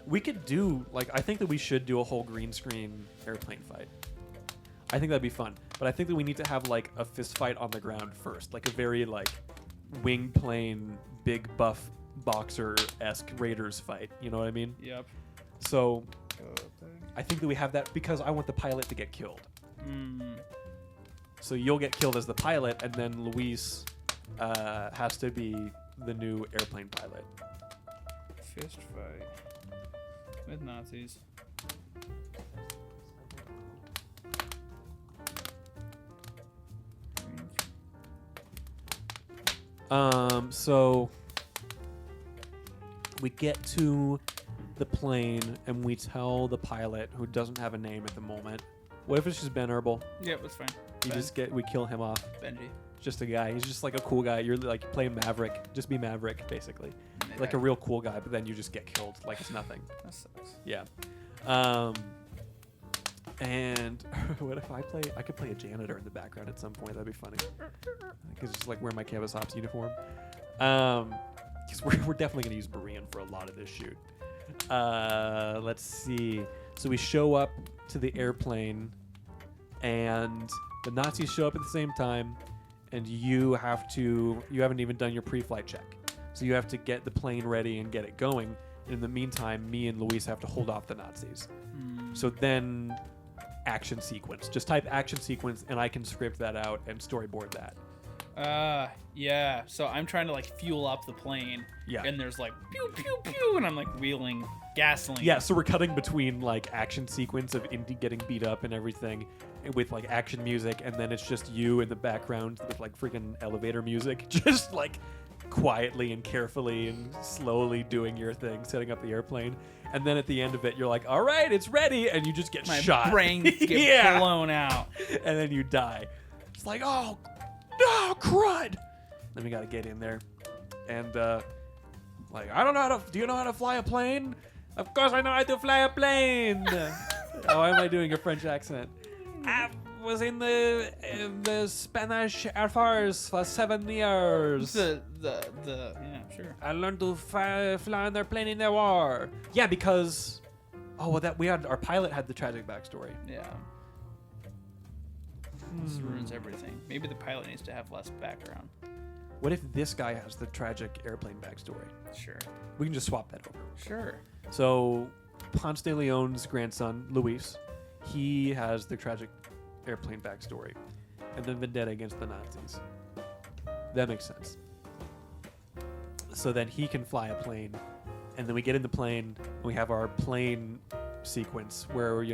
We could do I think that we should do a whole green screen airplane fight. I think that'd be fun, but I think that we need to have a fist fight on the ground first, a very wing plane, big buff boxer-esque Raiders fight. You know what I mean? Yep. So I think that we have that because I want the pilot to get killed. So you'll get killed as the pilot, and then Luis has to be the new airplane pilot. Fist fight with Nazis. So we get to the plane and we tell the pilot, who doesn't have a name at the moment. What if it's just Ben Herbal? Yep, that's fine. We kill him off. Benji. Just a guy. He's just a cool guy. You're playing Maverick. Just be Maverick, basically. A real cool guy, but then you just get killed like it's nothing. That sucks. Yeah. And what if I could play a janitor in the background at some point. That'd be funny. Because just wear my Canvas Ops uniform. Because we're definitely gonna use Berean for a lot of this shoot. Let's see. So we show up to the airplane, and the Nazis show up at the same time, and you haven't even done your pre-flight check. So you have to get the plane ready and get it going. And in the meantime, me and Luis have to hold off the Nazis. So then, action sequence. Just type action sequence, and I can script that out and storyboard that. Yeah. So I'm trying to fuel up the plane. Yeah. And there's pew pew pew, and I'm wheeling gasoline. Yeah. So we're cutting between action sequence of Indy getting beat up and everything, with action music, and then it's just you in the background with freaking elevator music, just quietly and carefully and slowly doing your thing, setting up the airplane. And then at the end of it, you're like, all right, it's ready. And you just get shot. My brains get blown out. And then you die. It's oh, no, crud. Then we got to get in there. And, I don't know do you know how to fly a plane? Of course I know how to fly a plane. Why am I doing a French accent? I was in the Spanish Air Force for 7 years. Yeah, sure. I learned to fly on their plane in the war. Yeah, because our pilot had the tragic backstory. Yeah. This ruins everything. Maybe the pilot needs to have less background. What if this guy has the tragic airplane backstory? Sure. We can just swap that over. Sure. So, Ponce de Leon's grandson, Luis, he has the tragic airplane backstory. And then vendetta against the Nazis. That makes sense. So then he can fly a plane. And then we get in the plane, and we have our plane sequence where,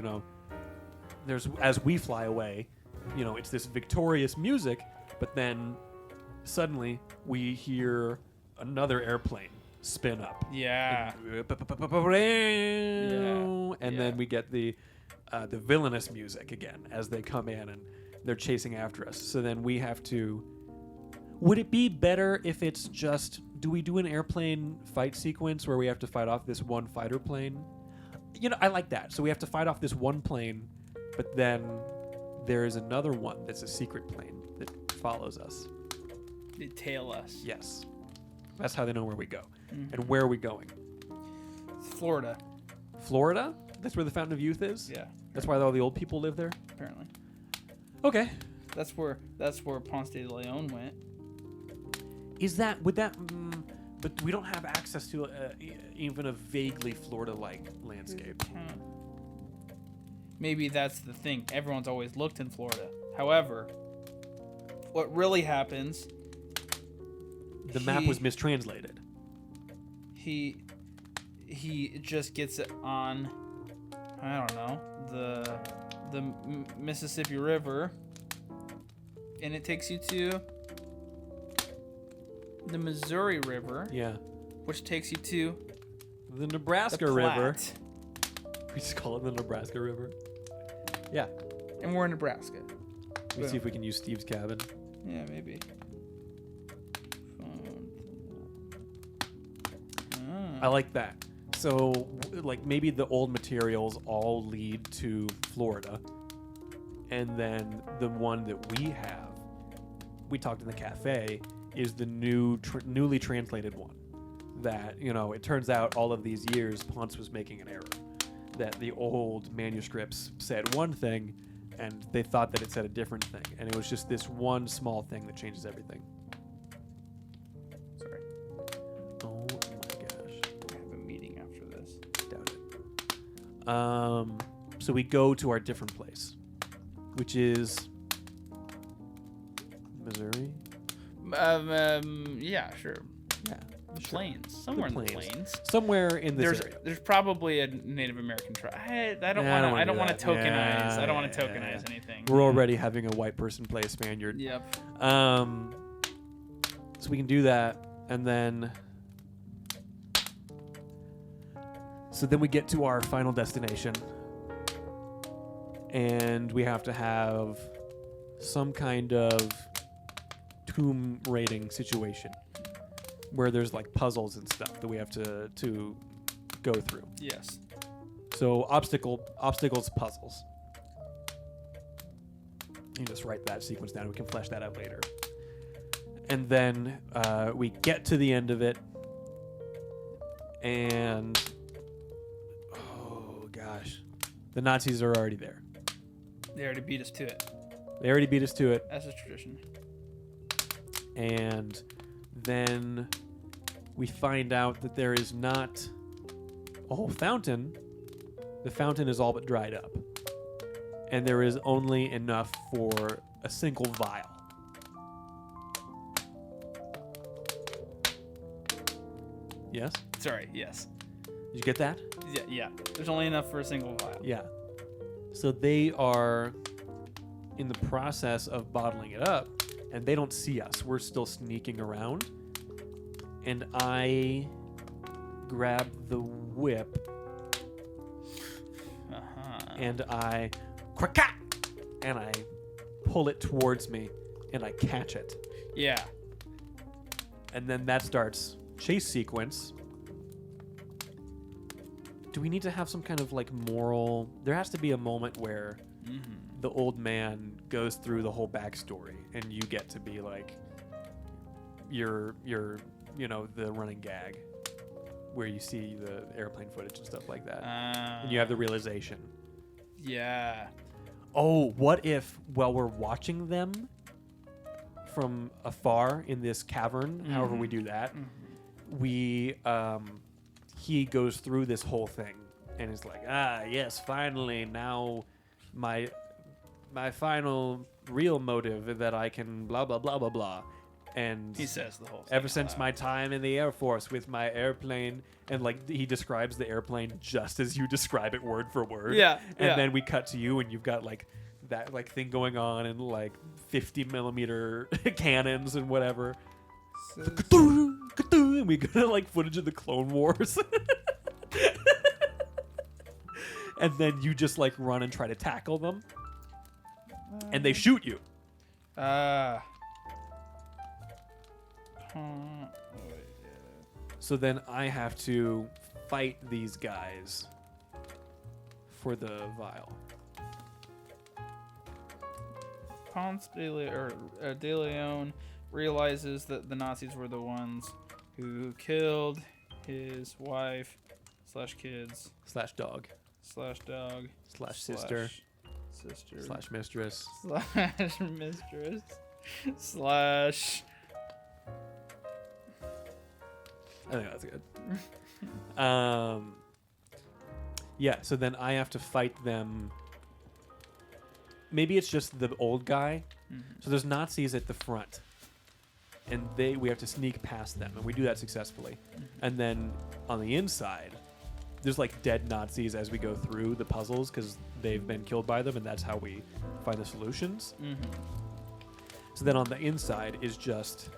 there's, as we fly away, it's this victorious music, but then suddenly we hear another airplane spin up. Yeah. And then we get the villainous music again as they come in and they're chasing after us. So then we have to... Would it be better if it's just... Do we do an airplane fight sequence where we have to fight off this one fighter plane? I like that. So we have to fight off this one plane, but then there is another one that's a secret plane that follows us. They tail us. Yes. That's how they know where we go. Mm-hmm. And where are we going? Florida. Florida? That's where the Fountain of Youth is? Yeah. That's why all the old people live there? Apparently. Okay. That's where Ponce de Leon went. But we don't have access to even a vaguely Florida-like landscape. Maybe that's the thing. Everyone's always looked in Florida. However, what really happens... The map was mistranslated. He just gets it on, I don't know, the Mississippi River, and it takes you to the Missouri River. Yeah. Which takes you to the Nebraska the River. We just call it the Nebraska River. Yeah. And we're in Nebraska. Let me see if we can use Steve's cabin. Yeah, maybe. I like that. So, maybe the old materials all lead to Florida. And then the one that we have, we talked in the cafe, is the newly translated one. That, it turns out all of these years, Ponce was making an error. That the old manuscripts said one thing, and they thought that it said a different thing. And it was just this one small thing that changes everything. Sorry. Oh my gosh. I have a meeting after this. Doubt it. So we go to our different place, which is Missouri. Yeah, sure. Yeah. The plains. Somewhere in the plains. Somewhere in this area. There's probably a Native American tribe. I don't want to tokenize. Yeah, I don't want to tokenize anything. We're already having a white person play a Spaniard. Yep. So we can do that, and then we get to our final destination, and we have to have some kind of tomb raiding situation where there's puzzles and stuff that we have to go through. Yes. So obstacles, puzzles. You just write that sequence down. We can flesh that out later. And then we get to the end of it, and oh gosh, the Nazis are already there. They already beat us to it. As a tradition. And then we find out that there is not a whole fountain. The fountain is all but dried up. And there is only enough for a single vial. Yes? Sorry, yes. Did you get that? Yeah. There's only enough for a single vial. Yeah. So they are in the process of bottling it up, and they don't see us. We're still sneaking around. And I grab the whip, and I crack, and I pull it towards me, and I catch it. Yeah. And then that starts chase sequence. Do we need to have some kind of moral? There has to be a moment where the old man goes through the whole backstory, and you get to be you're the running gag, where you see the airplane footage and stuff like that, and you have the realization. Yeah. Oh, what if while we're watching them from afar in this cavern, however we do that, we he goes through this whole thing and is like, yes, finally now my final real motive that I can blah blah blah blah blah. And he says the whole thing ever since my time in the Air Force with my airplane, and like he describes the airplane just as you describe it word for word. Yeah. And then we cut to you and you've got like that like thing going on and like 50 millimeter cannons and whatever. And we go to like footage of the Clone Wars. And then you just like run and try to tackle them. And they shoot you. So then I have to fight these guys for the vial. Ponce de Leon realizes that the Nazis were the ones who killed his wife / kids / dog / dog / sister / mistress / mistress / I think that's good. Yeah, so then I have to fight them. Maybe it's just the old guy. So there's Nazis at the front. And we have to sneak past them, and we do that successfully. And then on the inside, there's like dead Nazis as we go through the puzzles because they've been killed by them, and that's how we find the solutions. So then on the inside is just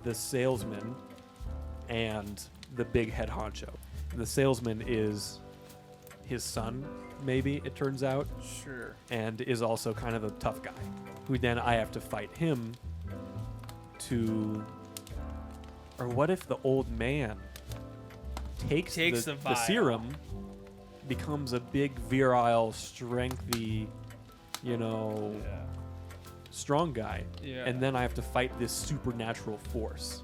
the salesman and the big head honcho. And the salesman is his son, maybe, it turns out. Sure. And is also kind of a tough guy, who then I have to fight him to... Or what if the old man takes the serum, becomes a big, virile, strengthy, strong guy, and then I have to fight this supernatural force.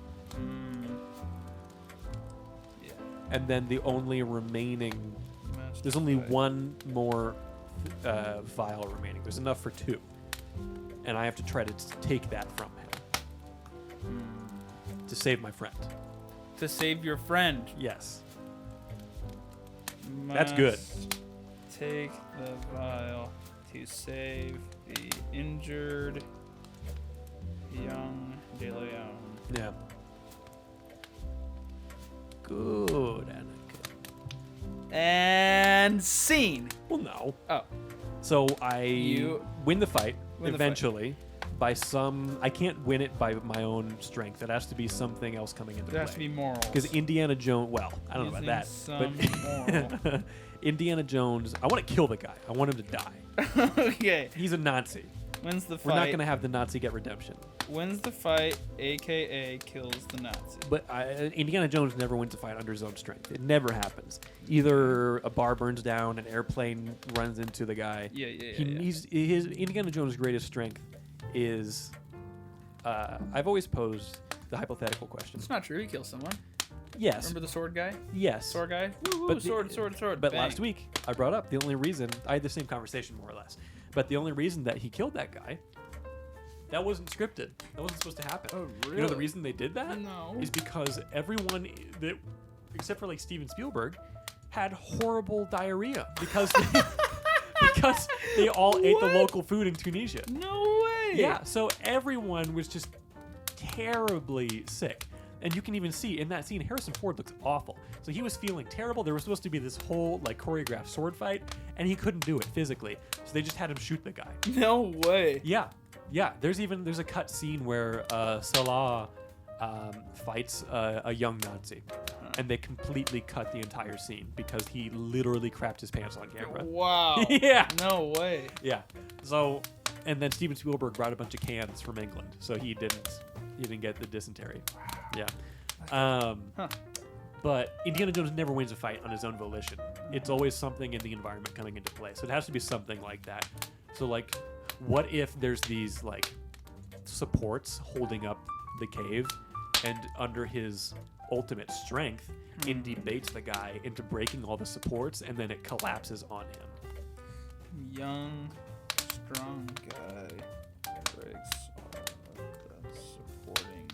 And then the only remaining... There's only one more vial remaining. There's enough for 2. And I have to try to take that from him. To save my friend. To save your friend. Yes. That's good. Take the vial to save the injured young De Leon. Yeah. Good, Anakin. And scene. Well, no. Oh. So I win the fight eventually by some... I can't win it by my own strength. It has to be something else coming into play. There has to be morals. Because Indiana Jones... Well, I don't know about that. But Indiana Jones... I want to kill the guy. I want him to die. Okay. He's a Nazi. When's the fight? We're not going to have the Nazi get redemption. Wins the fight, a.k.a. kills the Nazi. But Indiana Jones never wins a fight under his own strength. It never happens. Either a bar burns down, an airplane runs into the guy. Indiana Jones' greatest strength is... I've always posed the hypothetical question. It's not true. He kills someone. Yes. Remember the sword guy? Yes. Sword guy? Woo-hoo, but sword. But Bang. last week, I brought up the only reason... I had the same conversation, more or less. But the only reason that he killed that guy... That wasn't scripted. That wasn't supposed to happen. Oh, really? You know the reason they did that? No. Is because everyone, except for like Steven Spielberg, had horrible diarrhea because they all ate the local food in Tunisia. No way. Yeah, so everyone was just terribly sick. And you can even see in that scene, Harrison Ford looks awful. So he was feeling terrible. There was supposed to be this whole like choreographed sword fight, and he couldn't do it physically. So they just had him shoot the guy. No way. Yeah. Yeah, there's a cut scene where Salah fights a young Nazi, and they completely cut the entire scene because he literally crapped his pants on camera. Wow. Yeah. No way. Yeah. So, and then Steven Spielberg brought a bunch of cans from England, so he didn't get the dysentery. Yeah. But Indiana Jones never wins a fight on his own volition. It's always something in the environment coming into play. So it has to be something like that. So like, what if there's these like supports holding up the cave, and under his ultimate strength, Indy baits the guy into breaking all the supports, and then it collapses on him. Young strong guy breaks all of the supporting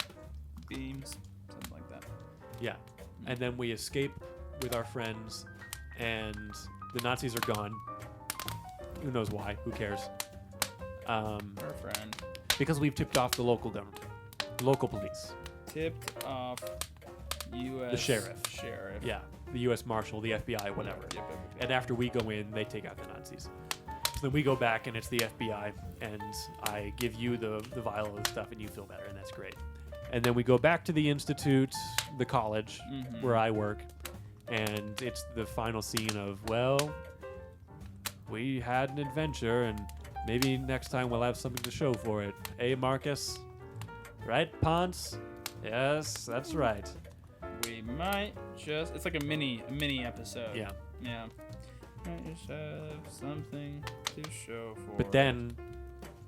beams. Something like that. Yeah. And then we escape with our friends, and the Nazis are gone. Who knows why? Who cares? Our friend. Because we've tipped off the local government, local police. Tipped off U.S. The sheriff. Yeah, the U.S. Marshal, the FBI, whatever. Yep. And after we go in, they take out the Nazis. So then we go back, and it's the FBI, and I give you the vial of stuff, and you feel better, and that's great. And then we go back to the institute, the college, where I work, and it's the final scene of, well, we had an adventure, and maybe next time we'll have something to show for it. Eh, Marcus? Right, Ponce? Yes, that's right. We might just... It's like a mini episode. Yeah. Yeah. Might just have something to show for But then,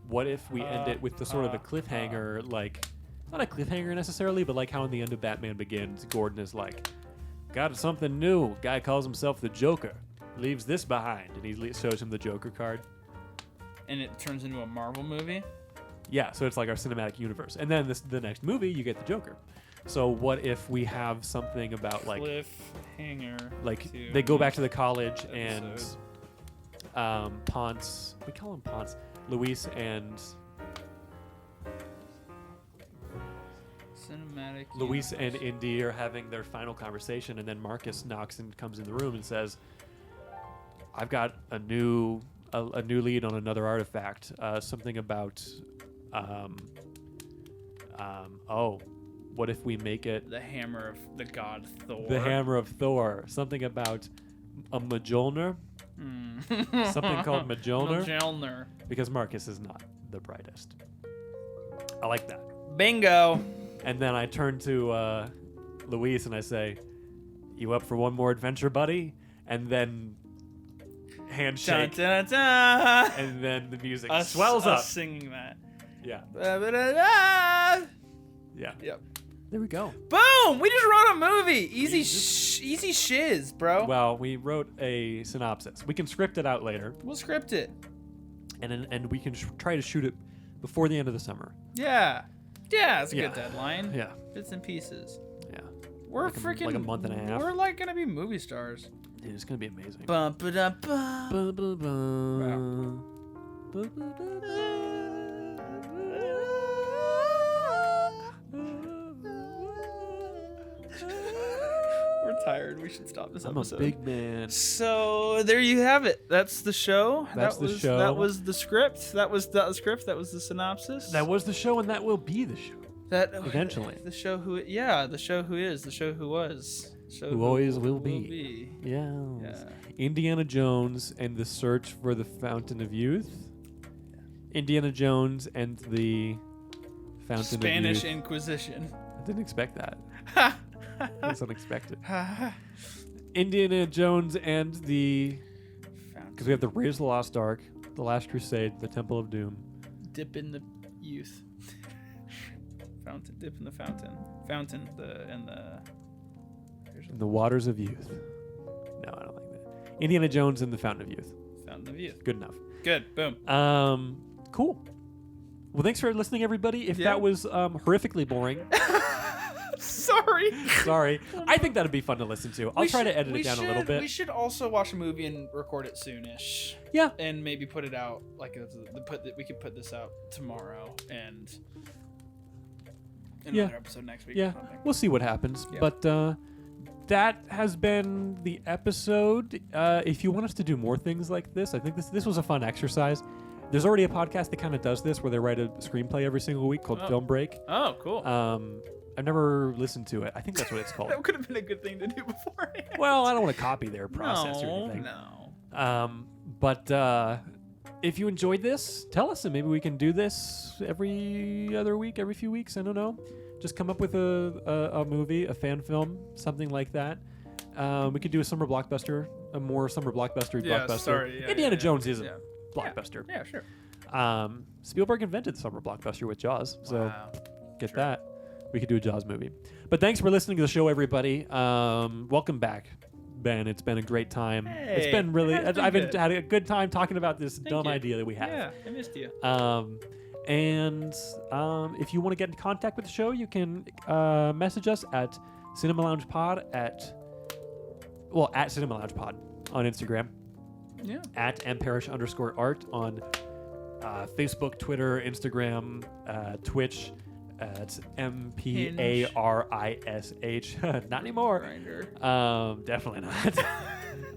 what if we end it with the sort of a cliffhanger, like... Not a cliffhanger necessarily, but like how in the end of Batman Begins, Gordon is like, got something new. Guy calls himself the Joker. Leaves this behind. And he shows him the Joker card. And it turns into a Marvel movie? Yeah, so it's like our cinematic universe. And then the next movie, you get the Joker. So what if we have something about like... Cliffhanger. Like, they go back to the college and Ponce... We call him Ponce. Luis and... Cinematic Luis universe. and Indy are having their final conversation, and then Marcus knocks and comes in the room and says, I've got a new lead on another artifact. Something about... what if we make it... The hammer of the god Thor. The hammer of Thor. Something about a Mjolnir. Something called Mjolnir. Mjolnir. Because Marcus is not the brightest. I like that. Bingo. And then I turn to Luis and I say, you up for one more adventure, buddy? And then handshake. Dun, dun, dun. And then the music swells up. Singing that. Yeah. Yeah. Yep. There we go. Boom! We just wrote a movie. Easy shiz, bro. Well, we wrote a synopsis. We can script it out later. We'll script it. And we can try to shoot it before the end of the summer. Yeah. Yeah, it's a good deadline. Yeah. Bits and pieces. Yeah. We're like freaking... like a month and a half. We're like gonna be movie stars. Dude, it's gonna be amazing. Bum, ba-da, bum. Ba, ba, ba. Wow. Ba, ba, ba, ba. We're tired. We should stop this episode. I'm a big man. So there you have it. That's the show. That's the show. That was the script. That was the script. That was the synopsis. That was the show, and that will be the show. That eventually. The show who, the show who is, the show who was, show who always will be. Yeah. Indiana Jones and the Search for the Fountain of Youth. Indiana Jones and the Fountain of Youth. Spanish Inquisition. I didn't expect that. That's unexpected. Indiana Jones and the... Because we have the Raiders of the Lost Ark, the Last Crusade, the Temple of Doom. Dip in the youth. Fountain. Dip in the fountain. Fountain. In the waters of youth. No, I don't like that. Indiana Jones and the Fountain of Youth. Fountain of Youth. Good enough. Good. Boom. Cool. Well, thanks for listening, everybody. If that was horrifically boring... Sorry. I think that'd be fun to listen to. I'll try to edit it down a little bit. We should also watch a movie and record it soonish. Yeah. And maybe put it out we could put this out tomorrow and another episode next week. Yeah. We'll see what happens. Yeah. But that has been the episode. If you want us to do more things like this, I think this was a fun exercise. There's already a podcast that kind of does this where they write a screenplay every single week called Film Break. Oh, cool. I've never listened to it. I think that's what it's called. That could have been a good thing to do beforehand. Well, I don't want to copy their process or anything. No. But if you enjoyed this, tell us, and maybe we can do this every other week, every few weeks. I don't know. Just come up with a movie, a fan film, something like that. We could do a summer blockbuster, a more summer blockbuster. Sorry. Indiana Jones is a blockbuster. Yeah, sure. Spielberg invented the summer blockbuster with Jaws, so get that. We could do a Jaws movie. But thanks for listening to the show, everybody. Welcome back. Ben. It's been a great time. Hey, It's been really. it has been I've good. had a good time talking about this Thank dumb you. idea that we have. Yeah, I missed you. And if you want to get in contact with the show, you can message us at Cinema Lounge Pod at Cinema Lounge Pod on Instagram, Yeah. at mparish_art on Facebook, Twitter, Instagram, Twitch. It's MPARISH. Not anymore. Grinder. Definitely not.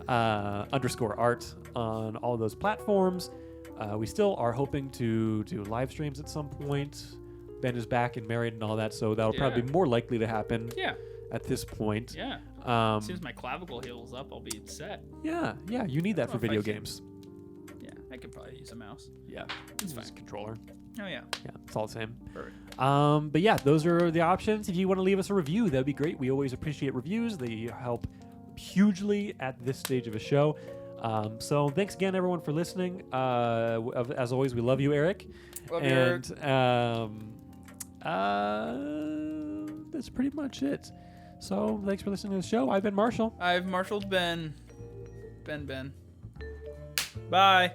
_art on all of those platforms. We still are hoping to do live streams at some point. Ben is back and married and all that, so that'll probably be more likely to happen Yeah. at this point. Yeah. As soon as my clavicle heals up, I'll be set. Yeah, you need that for Well, if I video can- games. Yeah, I could probably use a mouse. Yeah, It's just fine. controller. Oh yeah. Yeah, it's all the same. Perfect. But yeah, those are the options. If you want to leave us a review, that'd be great. We always appreciate reviews. They help hugely at this stage of a show. So thanks again, everyone, for listening. As always, we love you, Eric. Love you, Eric. That's pretty much it. So thanks for listening to the show. I've been Marshall. I've marshaled Ben. Ben. Bye.